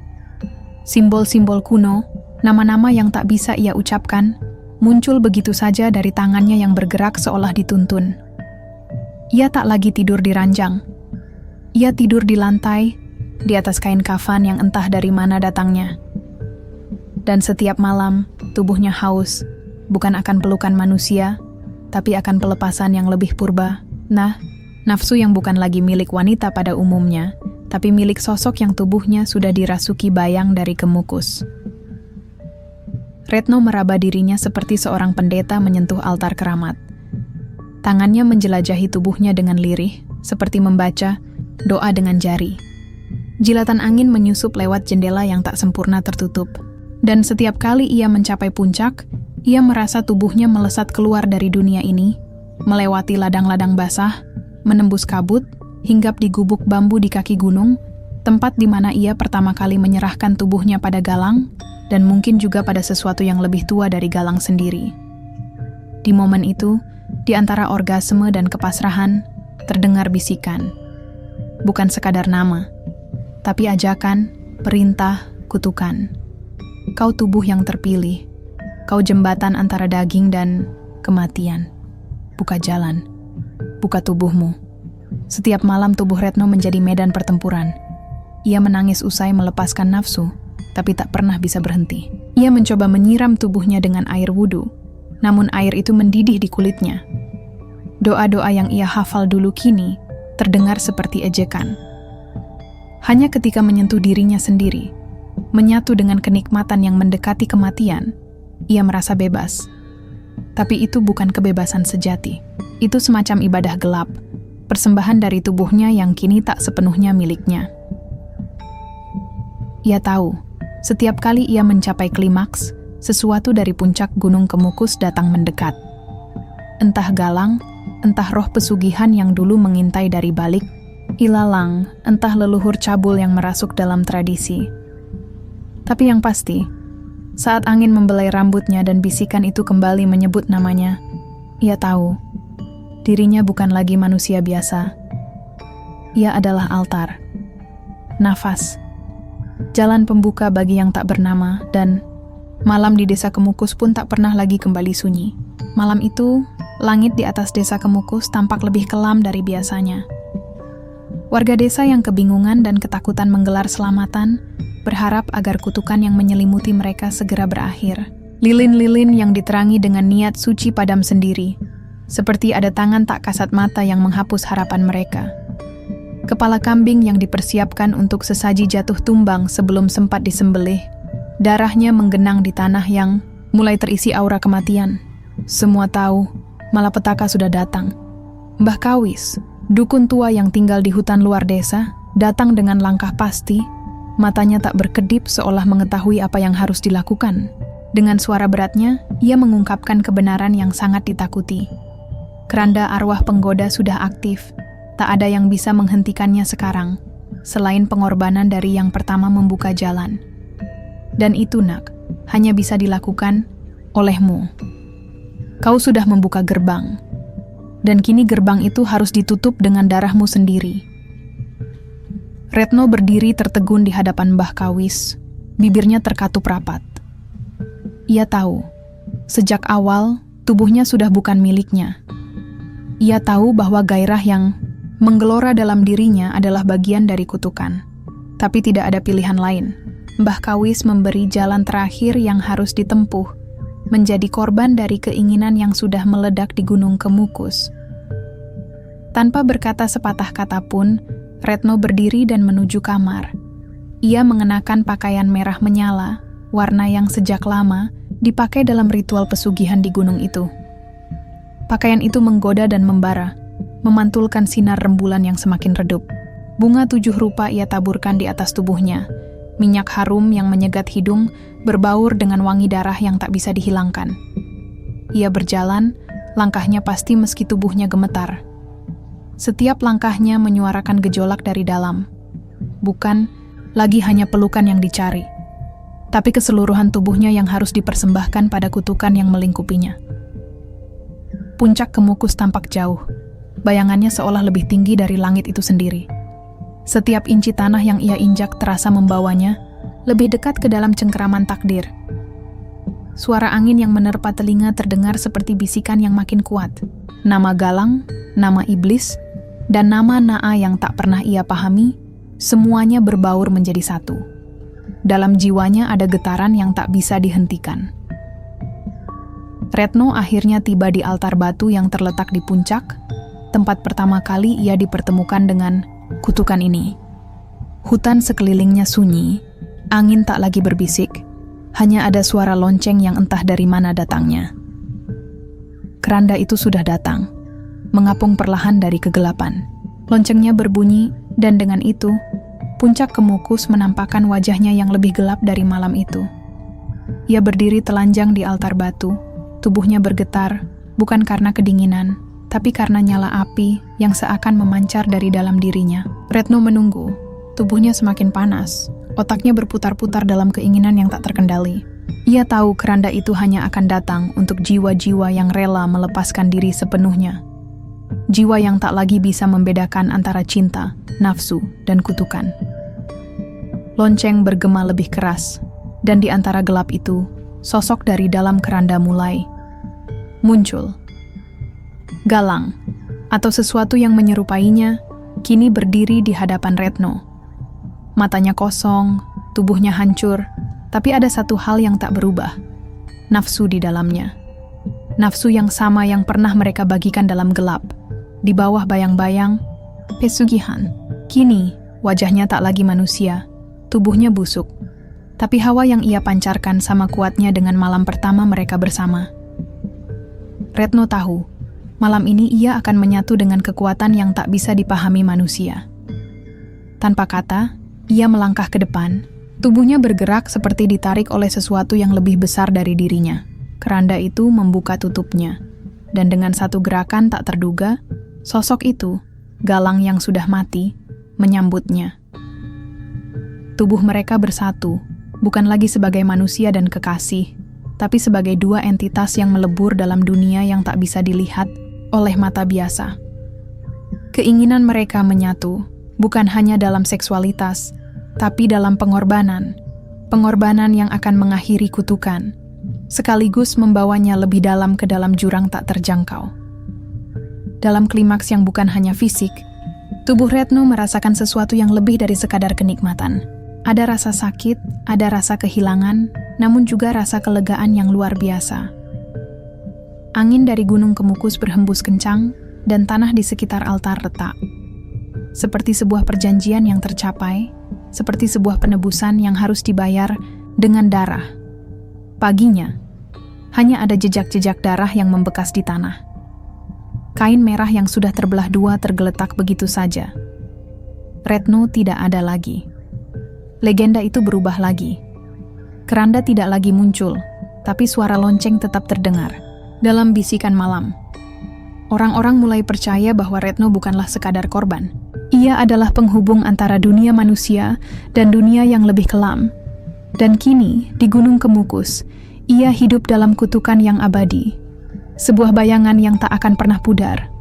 Simbol-simbol kuno, nama-nama yang tak bisa ia ucapkan, muncul begitu saja dari tangannya yang bergerak seolah dituntun. Ia tak lagi tidur di ranjang. Ia tidur di lantai, di atas kain kafan yang entah dari mana datangnya. Dan setiap malam, tubuhnya haus, bukan akan pelukan manusia, tapi akan pelepasan yang lebih purba. Nafsu yang bukan lagi milik wanita pada umumnya, tapi milik sosok yang tubuhnya sudah dirasuki bayang dari Kemukus. Retno meraba dirinya seperti seorang pendeta menyentuh altar keramat. Tangannya menjelajahi tubuhnya dengan lirih, seperti membaca doa dengan jari. Jilatan angin menyusup lewat jendela yang tak sempurna tertutup. Dan setiap kali ia mencapai puncak, ia merasa tubuhnya melesat keluar dari dunia ini, melewati ladang-ladang basah, menembus kabut, hinggap di gubuk bambu di kaki gunung, tempat di mana ia pertama kali menyerahkan tubuhnya pada Galang, dan mungkin juga pada sesuatu yang lebih tua dari Galang sendiri. Di momen itu, di antara orgasme dan kepasrahan, terdengar bisikan. Bukan sekadar nama, tapi ajakan, perintah, kutukan. Kau tubuh yang terpilih, kau jembatan antara daging dan kematian. Buka jalan, buka tubuhmu. Setiap malam tubuh Retno menjadi medan pertempuran. Ia menangis usai melepaskan nafsu, tapi tak pernah bisa berhenti. Ia mencoba menyiram tubuhnya dengan air wudhu, namun air itu mendidih di kulitnya. Doa-doa yang ia hafal dulu kini terdengar seperti ejekan. Hanya ketika menyentuh dirinya sendiri, menyatu dengan kenikmatan yang mendekati kematian, ia merasa bebas. Tapi itu bukan kebebasan sejati. Itu semacam ibadah gelap, persembahan dari tubuhnya yang kini tak sepenuhnya miliknya. Ia tahu, setiap kali ia mencapai klimaks, sesuatu dari puncak Gunung Kemukus datang mendekat. Entah Galang, entah roh pesugihan yang dulu mengintai dari balik, ilalang, entah leluhur cabul yang merasuk dalam tradisi. Tapi yang pasti, saat angin membelai rambutnya dan bisikan itu kembali menyebut namanya, ia tahu, dirinya bukan lagi manusia biasa. Ia adalah altar, nafas, jalan pembuka bagi yang tak bernama, dan malam di desa Kemukus pun tak pernah lagi kembali sunyi. Malam itu, langit di atas desa Kemukus tampak lebih kelam dari biasanya. Warga desa yang kebingungan dan ketakutan menggelar selamatan, berharap agar kutukan yang menyelimuti mereka segera berakhir. Lilin-lilin yang diterangi dengan niat suci padam sendiri, seperti ada tangan tak kasat mata yang menghapus harapan mereka. Kepala kambing yang dipersiapkan untuk sesaji jatuh tumbang sebelum sempat disembelih, Darahnya menggenang di tanah yang mulai terisi aura kematian. Semua tahu, malapetaka sudah datang. Mbah Kawis, dukun tua yang tinggal di hutan luar desa, datang dengan langkah pasti, matanya tak berkedip seolah mengetahui apa yang harus dilakukan. Dengan suara beratnya, ia mengungkapkan kebenaran yang sangat ditakuti. Keranda arwah penggoda sudah aktif, tak ada yang bisa menghentikannya sekarang, selain pengorbanan dari yang pertama membuka jalan. Dan itu, Nak, hanya bisa dilakukan olehmu. Kau sudah membuka gerbang, dan kini gerbang itu harus ditutup dengan darahmu sendiri. Retno berdiri tertegun di hadapan Mbah Kawis, bibirnya terkatup rapat. Ia tahu, sejak awal tubuhnya sudah bukan miliknya. Ia tahu bahwa gairah yang menggelora dalam dirinya adalah bagian dari kutukan. Tapi tidak ada pilihan lain. Mbah Kawis memberi jalan terakhir yang harus ditempuh, menjadi korban dari keinginan yang sudah meledak di Gunung Kemukus. Tanpa berkata sepatah kata pun, Retno berdiri dan menuju kamar. Ia mengenakan pakaian merah menyala, warna yang sejak lama dipakai dalam ritual pesugihan di gunung itu. Pakaian itu menggoda dan membara, memantulkan sinar rembulan yang semakin redup. Bunga 7 rupa ia taburkan di atas tubuhnya. Minyak harum yang menyegat hidung berbaur dengan wangi darah yang tak bisa dihilangkan. Ia berjalan, langkahnya pasti meski tubuhnya gemetar. Setiap langkahnya menyuarakan gejolak dari dalam. Bukan lagi hanya pelukan yang dicari, tapi keseluruhan tubuhnya yang harus dipersembahkan pada kutukan yang melingkupinya. Puncak Kemukus tampak jauh. Bayangannya seolah lebih tinggi dari langit itu sendiri. Setiap inci tanah yang ia injak terasa membawanya lebih dekat ke dalam cengkeraman takdir. Suara angin yang menerpa telinga terdengar seperti bisikan yang makin kuat. Nama Galang, nama iblis, dan nama Naa yang tak pernah ia pahami, semuanya berbaur menjadi satu. Dalam jiwanya ada getaran yang tak bisa dihentikan. Retno akhirnya tiba di altar batu yang terletak di puncak, tempat pertama kali ia dipertemukan dengan kutukan ini. Hutan sekelilingnya sunyi, angin tak lagi berbisik, hanya ada suara lonceng yang entah dari mana datangnya. Keranda itu sudah datang, mengapung perlahan dari kegelapan. Loncengnya berbunyi, dan dengan itu, puncak Kemukus menampakkan wajahnya yang lebih gelap dari malam itu. Ia berdiri telanjang di altar batu, tubuhnya bergetar, bukan karena kedinginan, tapi karena nyala api yang seakan memancar dari dalam dirinya. Retno menunggu, tubuhnya semakin panas, otaknya berputar-putar dalam keinginan yang tak terkendali. Ia tahu keranda itu hanya akan datang untuk jiwa-jiwa yang rela melepaskan diri sepenuhnya. Jiwa yang tak lagi bisa membedakan antara cinta, nafsu, dan kutukan. Lonceng bergema lebih keras, dan di antara gelap itu, sosok dari dalam keranda mulai muncul. Galang, atau sesuatu yang menyerupainya, kini berdiri di hadapan Retno. Matanya kosong, tubuhnya hancur, tapi ada satu hal yang tak berubah, nafsu di dalamnya. Nafsu yang sama yang pernah mereka bagikan dalam gelap, di bawah bayang-bayang pesugihan. Kini, wajahnya tak lagi manusia, tubuhnya busuk, tapi hawa yang ia pancarkan sama kuatnya dengan malam pertama mereka bersama. Retno tahu, malam ini ia akan menyatu dengan kekuatan yang tak bisa dipahami manusia. Tanpa kata, ia melangkah ke depan, tubuhnya bergerak seperti ditarik oleh sesuatu yang lebih besar dari dirinya. Keranda itu membuka tutupnya, dan dengan satu gerakan tak terduga, sosok itu, Galang yang sudah mati, menyambutnya. Tubuh mereka bersatu, bukan lagi sebagai manusia dan kekasih, tapi sebagai dua entitas yang melebur dalam dunia yang tak bisa dilihat oleh mata biasa. Keinginan mereka menyatu, bukan hanya dalam seksualitas, tapi dalam pengorbanan. Pengorbanan yang akan mengakhiri kutukan, sekaligus membawanya lebih dalam ke dalam jurang tak terjangkau. Dalam klimaks yang bukan hanya fisik, tubuh Retno merasakan sesuatu yang lebih dari sekadar kenikmatan. Ada rasa sakit, ada rasa kehilangan, namun juga rasa kelegaan yang luar biasa. Angin dari Gunung Kemukus berhembus kencang, dan tanah di sekitar altar retak. Seperti sebuah perjanjian yang tercapai, seperti sebuah penebusan yang harus dibayar dengan darah. Paginya, hanya ada jejak-jejak darah yang membekas di tanah. Kain merah yang sudah terbelah dua tergeletak begitu saja. Retno tidak ada lagi. Legenda itu berubah lagi. Keranda tidak lagi muncul, tapi suara lonceng tetap terdengar dalam bisikan malam. Orang-orang mulai percaya bahwa Retno bukanlah sekadar korban. Ia adalah penghubung antara dunia manusia dan dunia yang lebih kelam. Dan kini, di Gunung Kemukus, ia hidup dalam kutukan yang abadi. Sebuah bayangan yang tak akan pernah pudar.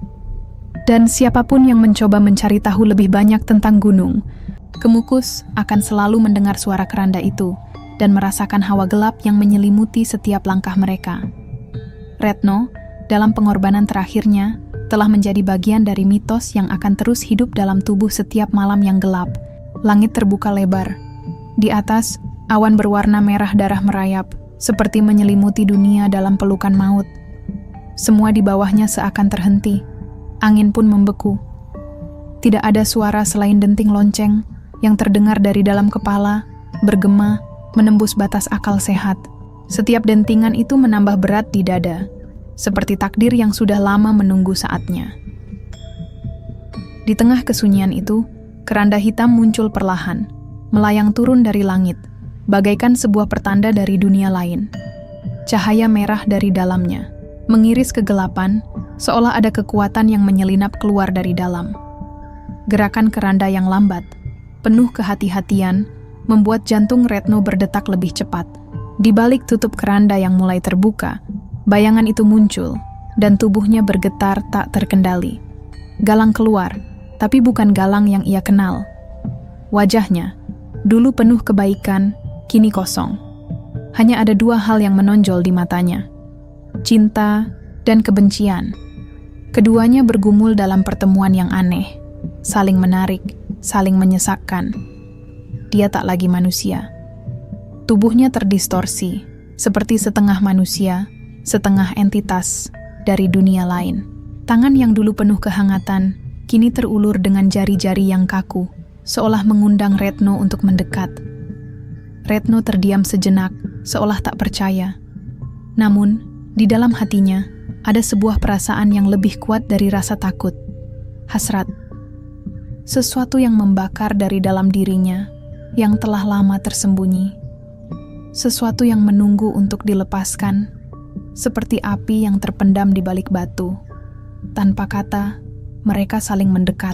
Dan siapapun yang mencoba mencari tahu lebih banyak tentang Gunung Kemukus akan selalu mendengar suara keranda itu dan merasakan hawa gelap yang menyelimuti setiap langkah mereka. Retno, dalam pengorbanan terakhirnya, telah menjadi bagian dari mitos yang akan terus hidup dalam tubuh setiap malam yang gelap. Langit terbuka lebar. Di atas, awan berwarna merah darah merayap, seperti menyelimuti dunia dalam pelukan maut. Semua di bawahnya seakan terhenti. Angin pun membeku. Tidak ada suara selain denting lonceng yang terdengar dari dalam kepala, bergema, menembus batas akal sehat. Setiap dentingan itu menambah berat di dada, seperti takdir yang sudah lama menunggu saatnya. Di tengah kesunyian itu, keranda hitam muncul perlahan, melayang turun dari langit, bagaikan sebuah pertanda dari dunia lain. Cahaya merah dari dalamnya mengiris kegelapan, seolah ada kekuatan yang menyelinap keluar dari dalam. Gerakan keranda yang lambat, penuh kehati-hatian, membuat jantung Retno berdetak lebih cepat. Di balik tutup keranda yang mulai terbuka, bayangan itu muncul, dan tubuhnya bergetar tak terkendali. Galang keluar, tapi bukan Galang yang ia kenal. Wajahnya, dulu penuh kebaikan, kini kosong. Hanya ada dua hal yang menonjol di matanya: cinta dan kebencian. Keduanya bergumul dalam pertemuan yang aneh, saling menarik, saling menyesakkan. Dia tak lagi manusia. Tubuhnya terdistorsi, seperti setengah manusia, setengah entitas dari dunia lain. Tangan yang dulu penuh kehangatan, kini terulur dengan jari-jari yang kaku, seolah mengundang Retno untuk mendekat. Retno terdiam sejenak, seolah tak percaya. Namun, di dalam hatinya, ada sebuah perasaan yang lebih kuat dari rasa takut. Hasrat. Sesuatu yang membakar dari dalam dirinya, yang telah lama tersembunyi. Sesuatu yang menunggu untuk dilepaskan, seperti api yang terpendam di balik batu. Tanpa kata, mereka saling mendekat.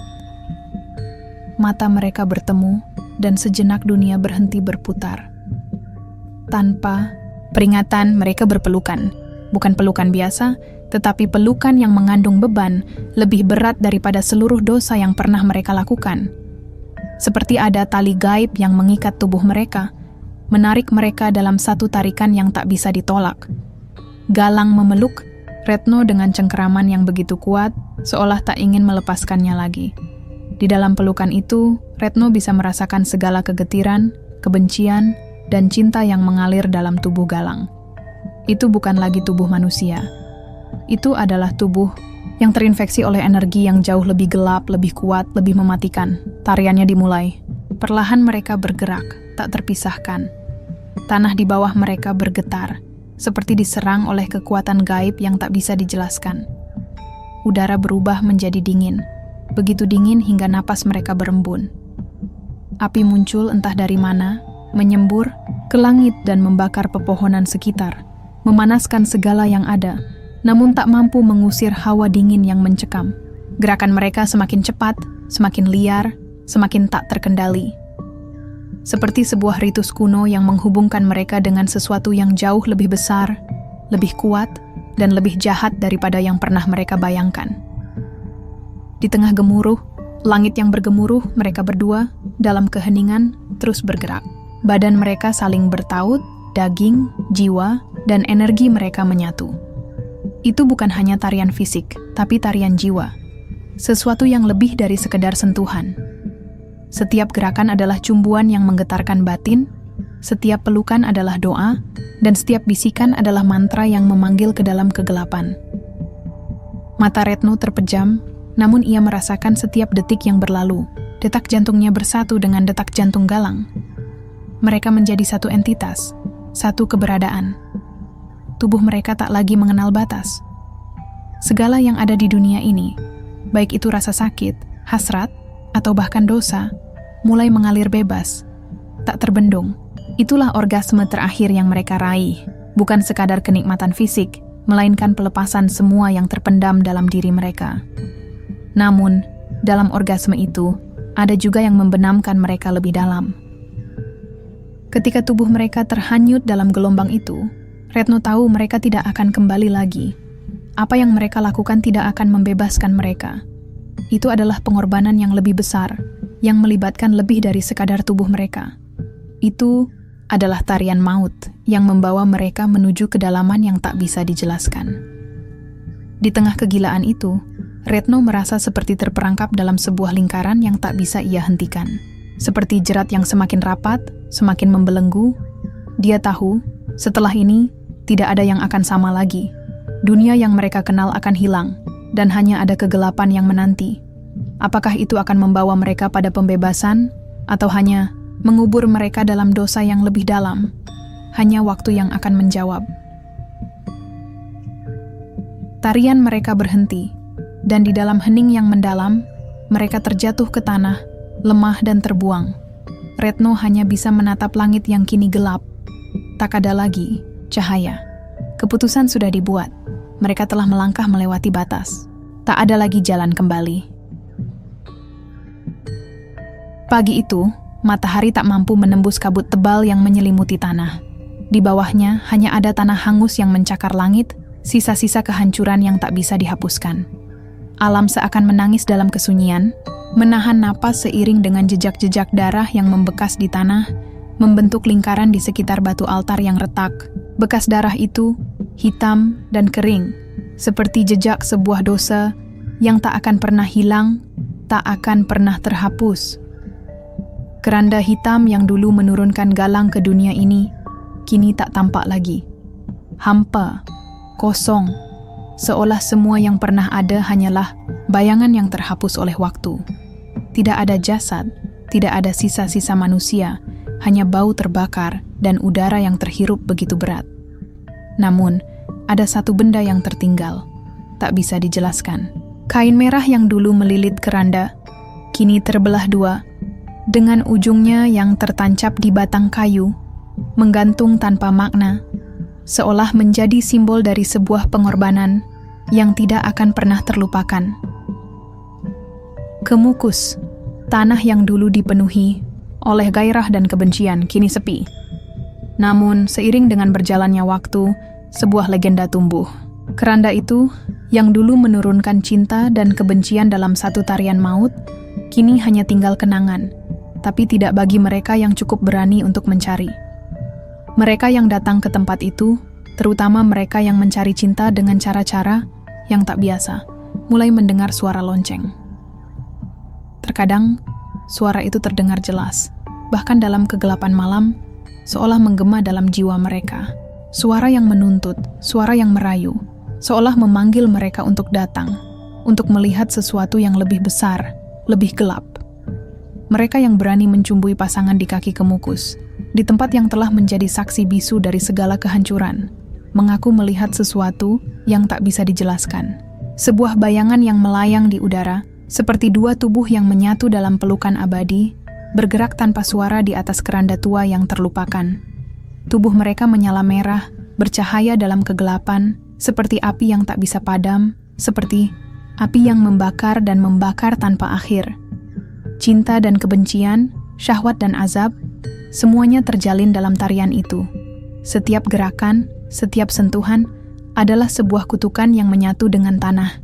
Mata mereka bertemu, dan sejenak dunia berhenti berputar. Tanpa peringatan, mereka berpelukan. Bukan pelukan biasa, tetapi pelukan yang mengandung beban lebih berat daripada seluruh dosa yang pernah mereka lakukan. Seperti ada tali gaib yang mengikat tubuh mereka, menarik mereka dalam satu tarikan yang tak bisa ditolak. Galang memeluk Retno dengan cengkeraman yang begitu kuat, seolah tak ingin melepaskannya lagi. Di dalam pelukan itu, Retno bisa merasakan segala kegetiran, kebencian, dan cinta yang mengalir dalam tubuh Galang. Itu bukan lagi tubuh manusia. Itu adalah tubuh yang terinfeksi oleh energi yang jauh lebih gelap, lebih kuat, lebih mematikan. Tariannya dimulai. Perlahan mereka bergerak, tak terpisahkan. Tanah di bawah mereka bergetar, seperti diserang oleh kekuatan gaib yang tak bisa dijelaskan. Udara berubah menjadi dingin, begitu dingin hingga napas mereka berembun. Api muncul entah dari mana, menyembur ke langit dan membakar pepohonan sekitar, memanaskan segala yang ada, namun tak mampu mengusir hawa dingin yang mencekam. Gerakan mereka semakin cepat, semakin liar, semakin tak terkendali. Seperti sebuah ritus kuno yang menghubungkan mereka dengan sesuatu yang jauh lebih besar, lebih kuat, dan lebih jahat daripada yang pernah mereka bayangkan. Di tengah gemuruh, langit yang bergemuruh, mereka berdua, dalam keheningan, terus bergerak. Badan mereka saling bertaut, daging, jiwa, dan energi mereka menyatu. Itu bukan hanya tarian fisik, tapi tarian jiwa. Sesuatu yang lebih dari sekedar sentuhan. Setiap gerakan adalah cumbuan yang menggetarkan batin, setiap pelukan adalah doa, dan setiap bisikan adalah mantra yang memanggil ke dalam kegelapan. Mata Retno terpejam, namun ia merasakan setiap detik yang berlalu. Detak jantungnya bersatu dengan detak jantung Galang. Mereka menjadi satu entitas, satu keberadaan. Tubuh mereka tak lagi mengenal batas. Segala yang ada di dunia ini, baik itu rasa sakit, hasrat, atau bahkan dosa, mulai mengalir bebas, tak terbendung. Itulah orgasme terakhir yang mereka raih, bukan sekadar kenikmatan fisik, melainkan pelepasan semua yang terpendam dalam diri mereka. Namun, dalam orgasme itu, ada juga yang membenamkan mereka lebih dalam. Ketika tubuh mereka terhanyut dalam gelombang itu, Retno tahu mereka tidak akan kembali lagi. Apa yang mereka lakukan tidak akan membebaskan mereka. Itu adalah pengorbanan yang lebih besar, yang melibatkan lebih dari sekadar tubuh mereka. Itu adalah tarian maut yang membawa mereka menuju kedalaman yang tak bisa dijelaskan. Di tengah kegilaan itu, Retno merasa seperti terperangkap dalam sebuah lingkaran yang tak bisa ia hentikan. Seperti jerat yang semakin rapat, semakin membelenggu. Dia tahu, setelah ini, tidak ada yang akan sama lagi. Dunia yang mereka kenal akan hilang, dan hanya ada kegelapan yang menanti. Apakah itu akan membawa mereka pada pembebasan, atau hanya mengubur mereka dalam dosa yang lebih dalam? Hanya waktu yang akan menjawab. Tarian mereka berhenti, dan di dalam hening yang mendalam, mereka terjatuh ke tanah, lemah dan terbuang. Retno hanya bisa menatap langit yang kini gelap. Tak ada lagi cahaya. Keputusan sudah dibuat. Mereka telah melangkah melewati batas. Tak ada lagi jalan kembali. Pagi itu, matahari tak mampu menembus kabut tebal yang menyelimuti tanah. Di bawahnya hanya ada tanah hangus yang mencakar langit, sisa-sisa kehancuran yang tak bisa dihapuskan. Alam seakan menangis dalam kesunyian, menahan napas seiring dengan jejak-jejak darah yang membekas di tanah, membentuk lingkaran di sekitar batu altar yang retak. Bekas darah itu hitam dan kering, seperti jejak sebuah dosa yang tak akan pernah hilang, tak akan pernah terhapus. Keranda hitam yang dulu menurunkan galang ke dunia ini, kini tak tampak lagi. Hampa, kosong, seolah semua yang pernah ada hanyalah bayangan yang terhapus oleh waktu. Tidak ada jasad, tidak ada sisa-sisa manusia, hanya bau terbakar dan udara yang terhirup begitu berat. Namun, ada satu benda yang tertinggal, tak bisa dijelaskan. Kain merah yang dulu melilit keranda, kini terbelah dua, dengan ujungnya yang tertancap di batang kayu, menggantung tanpa makna, seolah menjadi simbol dari sebuah pengorbanan yang tidak akan pernah terlupakan. Kemukus, tanah yang dulu dipenuhi oleh gairah dan kebencian kini sepi. Namun, seiring dengan berjalannya waktu, sebuah legenda tumbuh. Keranda itu, yang dulu menurunkan cinta dan kebencian dalam satu tarian maut, kini hanya tinggal kenangan, tapi tidak bagi mereka yang cukup berani untuk mencari. Mereka yang datang ke tempat itu, terutama mereka yang mencari cinta dengan cara-cara yang tak biasa, mulai mendengar suara lonceng. Terkadang, suara itu terdengar jelas, bahkan dalam kegelapan malam, seolah menggema dalam jiwa mereka. Suara yang menuntut, suara yang merayu, seolah memanggil mereka untuk datang, untuk melihat sesuatu yang lebih besar, lebih gelap. Mereka yang berani mencumbui pasangan di kaki Kemukus, di tempat yang telah menjadi saksi bisu dari segala kehancuran, mengaku melihat sesuatu yang tak bisa dijelaskan. Sebuah bayangan yang melayang di udara, seperti dua tubuh yang menyatu dalam pelukan abadi, bergerak tanpa suara di atas keranda tua yang terlupakan. Tubuh mereka menyala merah, bercahaya dalam kegelapan, seperti api yang tak bisa padam, seperti api yang membakar dan membakar tanpa akhir. Cinta dan kebencian, syahwat dan azab, semuanya terjalin dalam tarian itu. Setiap gerakan, setiap sentuhan, adalah sebuah kutukan yang menyatu dengan tanah.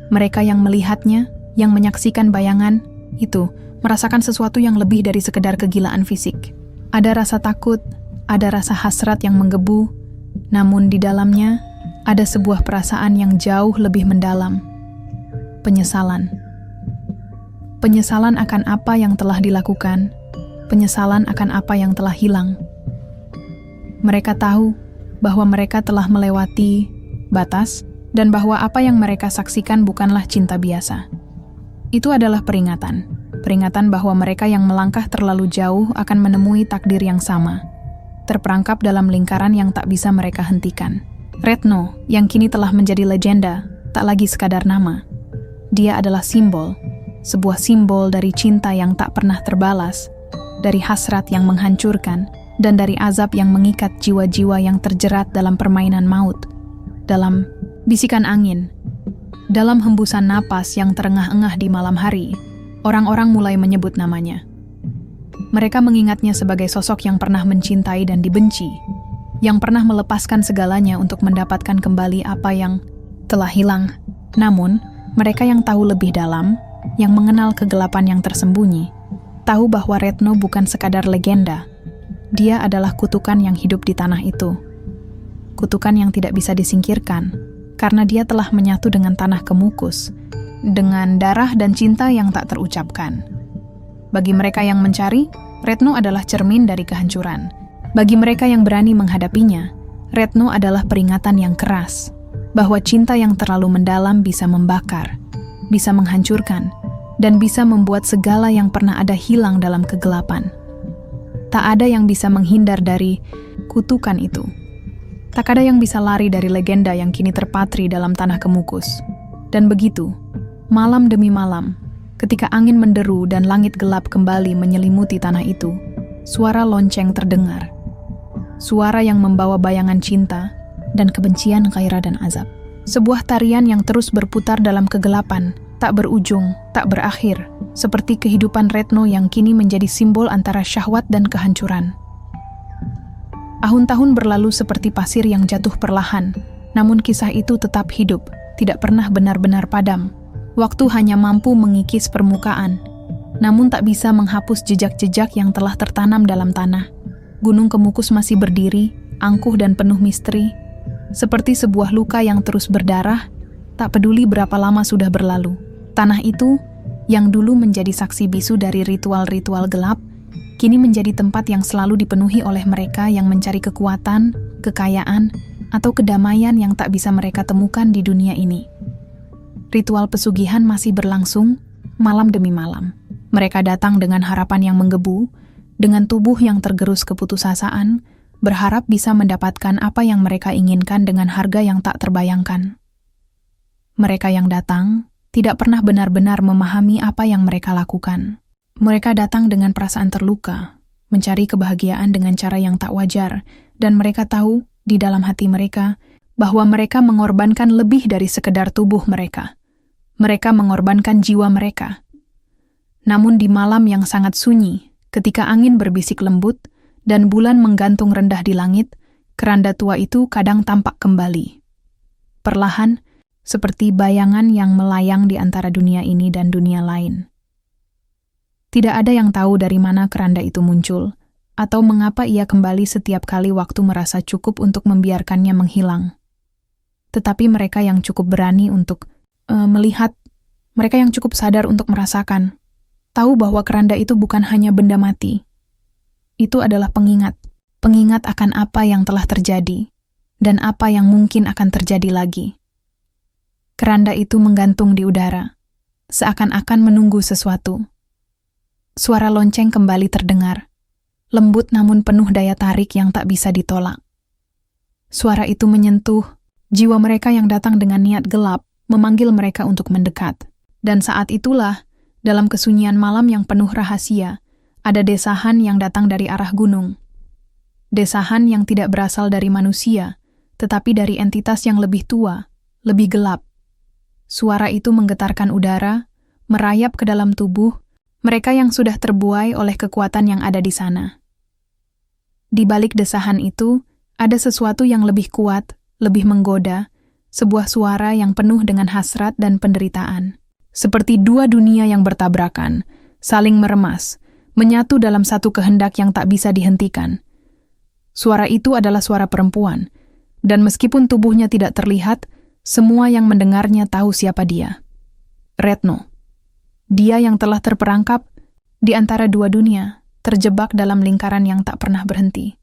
Mereka yang melihatnya, yang menyaksikan bayangan, itu merasakan sesuatu yang lebih dari sekedar kegilaan fisik. Ada rasa takut, ada rasa hasrat yang menggebu, namun di dalamnya ada sebuah perasaan yang jauh lebih mendalam. Penyesalan. Penyesalan akan apa yang telah dilakukan, penyesalan akan apa yang telah hilang. Mereka tahu bahwa mereka telah melewati batas dan bahwa apa yang mereka saksikan bukanlah cinta biasa. Itu adalah peringatan peringatan bahwa mereka yang melangkah terlalu jauh akan menemui takdir yang sama, terperangkap dalam lingkaran yang tak bisa mereka hentikan. Retno, yang kini telah menjadi legenda, tak lagi sekadar nama. Dia adalah simbol, sebuah simbol dari cinta yang tak pernah terbalas, dari hasrat yang menghancurkan, dan dari azab yang mengikat jiwa-jiwa yang terjerat dalam permainan maut, dalam bisikan angin, dalam hembusan napas yang terengah-engah di malam hari. Orang-orang mulai menyebut namanya. Mereka mengingatnya sebagai sosok yang pernah mencintai dan dibenci, yang pernah melepaskan segalanya untuk mendapatkan kembali apa yang telah hilang. Namun, mereka yang tahu lebih dalam, yang mengenal kegelapan yang tersembunyi, tahu bahwa Retno bukan sekadar legenda. Dia adalah kutukan yang hidup di tanah itu. Kutukan yang tidak bisa disingkirkan, karena dia telah menyatu dengan tanah Kemukus, dengan darah dan cinta yang tak terucapkan. Bagi mereka yang mencari, Retno adalah cermin dari kehancuran. Bagi mereka yang berani menghadapinya, Retno adalah peringatan yang keras, bahwa cinta yang terlalu mendalam bisa membakar, bisa menghancurkan, dan bisa membuat segala yang pernah ada hilang dalam kegelapan. Tak ada yang bisa menghindar dari kutukan itu. Tak ada yang bisa lari dari legenda yang kini terpatri dalam tanah Kemukus. Dan begitu, malam demi malam, ketika angin menderu dan langit gelap kembali menyelimuti tanah itu, suara lonceng terdengar. Suara yang membawa bayangan cinta dan kebencian, gairah dan azab. Sebuah tarian yang terus berputar dalam kegelapan, tak berujung, tak berakhir, seperti kehidupan Retno yang kini menjadi simbol antara syahwat dan kehancuran. Tahun-tahun berlalu seperti pasir yang jatuh perlahan, namun kisah itu tetap hidup, tidak pernah benar-benar padam. Waktu hanya mampu mengikis permukaan, namun tak bisa menghapus jejak-jejak yang telah tertanam dalam tanah. Gunung Kemukus masih berdiri, angkuh dan penuh misteri, seperti sebuah luka yang terus berdarah, tak peduli berapa lama sudah berlalu. Tanah itu, yang dulu menjadi saksi bisu dari ritual-ritual gelap, kini menjadi tempat yang selalu dipenuhi oleh mereka yang mencari kekuatan, kekayaan, atau kedamaian yang tak bisa mereka temukan di dunia ini. Ritual pesugihan masih berlangsung, malam demi malam. Mereka datang dengan harapan yang menggebu, dengan tubuh yang tergerus keputusasaan, berharap bisa mendapatkan apa yang mereka inginkan dengan harga yang tak terbayangkan. Mereka yang datang tidak pernah benar-benar memahami apa yang mereka lakukan. Mereka datang dengan perasaan terluka, mencari kebahagiaan dengan cara yang tak wajar, dan mereka tahu di dalam hati mereka bahwa mereka mengorbankan lebih dari sekedar tubuh mereka. Mereka mengorbankan jiwa mereka. Namun di malam yang sangat sunyi, ketika angin berbisik lembut dan bulan menggantung rendah di langit, keranda tua itu kadang tampak kembali. Perlahan, seperti bayangan yang melayang di antara dunia ini dan dunia lain. Tidak ada yang tahu dari mana keranda itu muncul, atau mengapa ia kembali setiap kali waktu merasa cukup untuk membiarkannya menghilang. Tetapi mereka yang cukup berani untuk melihat, mereka yang cukup sadar untuk merasakan, tahu bahwa keranda itu bukan hanya benda mati. Itu adalah pengingat akan apa yang telah terjadi, dan apa yang mungkin akan terjadi lagi. Keranda itu menggantung di udara, seakan-akan menunggu sesuatu. Suara lonceng kembali terdengar, lembut namun penuh daya tarik yang tak bisa ditolak. Suara itu menyentuh jiwa mereka yang datang dengan niat gelap, memanggil mereka untuk mendekat. Dan saat itulah, dalam kesunyian malam yang penuh rahasia, ada desahan yang datang dari arah gunung. Desahan yang tidak berasal dari manusia, tetapi dari entitas yang lebih tua, lebih gelap. Suara itu menggetarkan udara, merayap ke dalam tubuh mereka yang sudah terbuai oleh kekuatan yang ada di sana. Di balik desahan itu, ada sesuatu yang lebih kuat, lebih menggoda, sebuah suara yang penuh dengan hasrat dan penderitaan. Seperti dua dunia yang bertabrakan, saling meremas, menyatu dalam satu kehendak yang tak bisa dihentikan. Suara itu adalah suara perempuan, dan meskipun tubuhnya tidak terlihat, semua yang mendengarnya tahu siapa dia. Retno. Dia yang telah terperangkap di antara dua dunia, terjebak dalam lingkaran yang tak pernah berhenti.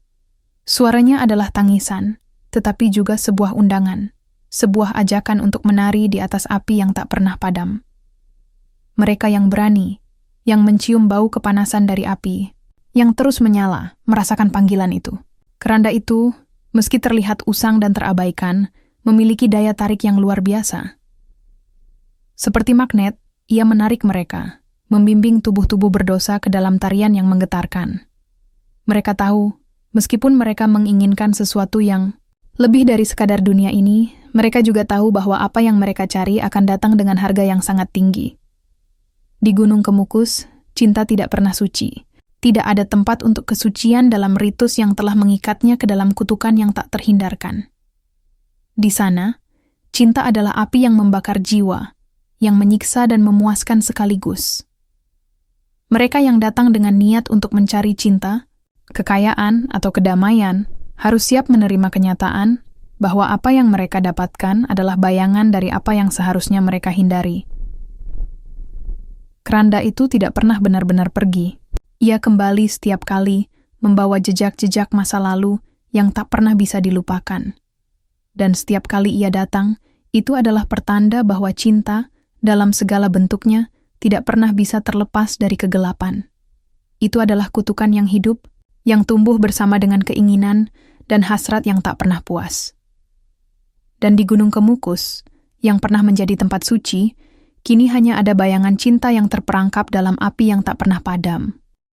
Suaranya adalah tangisan, tetapi juga sebuah undangan, sebuah ajakan untuk menari di atas api yang tak pernah padam. Mereka yang berani, yang mencium bau kepanasan dari api, yang terus menyala, merasakan panggilan itu. Keranda itu, meski terlihat usang dan terabaikan, memiliki daya tarik yang luar biasa. Seperti magnet, ia menarik mereka, membimbing tubuh-tubuh berdosa ke dalam tarian yang menggetarkan. Mereka tahu, meskipun mereka menginginkan sesuatu yang lebih dari sekadar dunia ini, mereka juga tahu bahwa apa yang mereka cari akan datang dengan harga yang sangat tinggi. Di Gunung Kemukus, cinta tidak pernah suci. Tidak ada tempat untuk kesucian dalam ritus yang telah mengikatnya ke dalam kutukan yang tak terhindarkan. Di sana, cinta adalah api yang membakar jiwa, yang menyiksa dan memuaskan sekaligus. Mereka yang datang dengan niat untuk mencari cinta, kekayaan, atau kedamaian, harus siap menerima kenyataan bahwa apa yang mereka dapatkan adalah bayangan dari apa yang seharusnya mereka hindari. Keranda itu tidak pernah benar-benar pergi. Ia kembali setiap kali, membawa jejak-jejak masa lalu yang tak pernah bisa dilupakan. Dan setiap kali ia datang, itu adalah pertanda bahwa cinta, dalam segala bentuknya, tidak pernah bisa terlepas dari kegelapan. Itu adalah kutukan yang hidup, yang tumbuh bersama dengan keinginan dan hasrat yang tak pernah puas. Dan di Gunung Kemukus, yang pernah menjadi tempat suci, kini hanya ada bayangan cinta yang terperangkap dalam api yang tak pernah padam.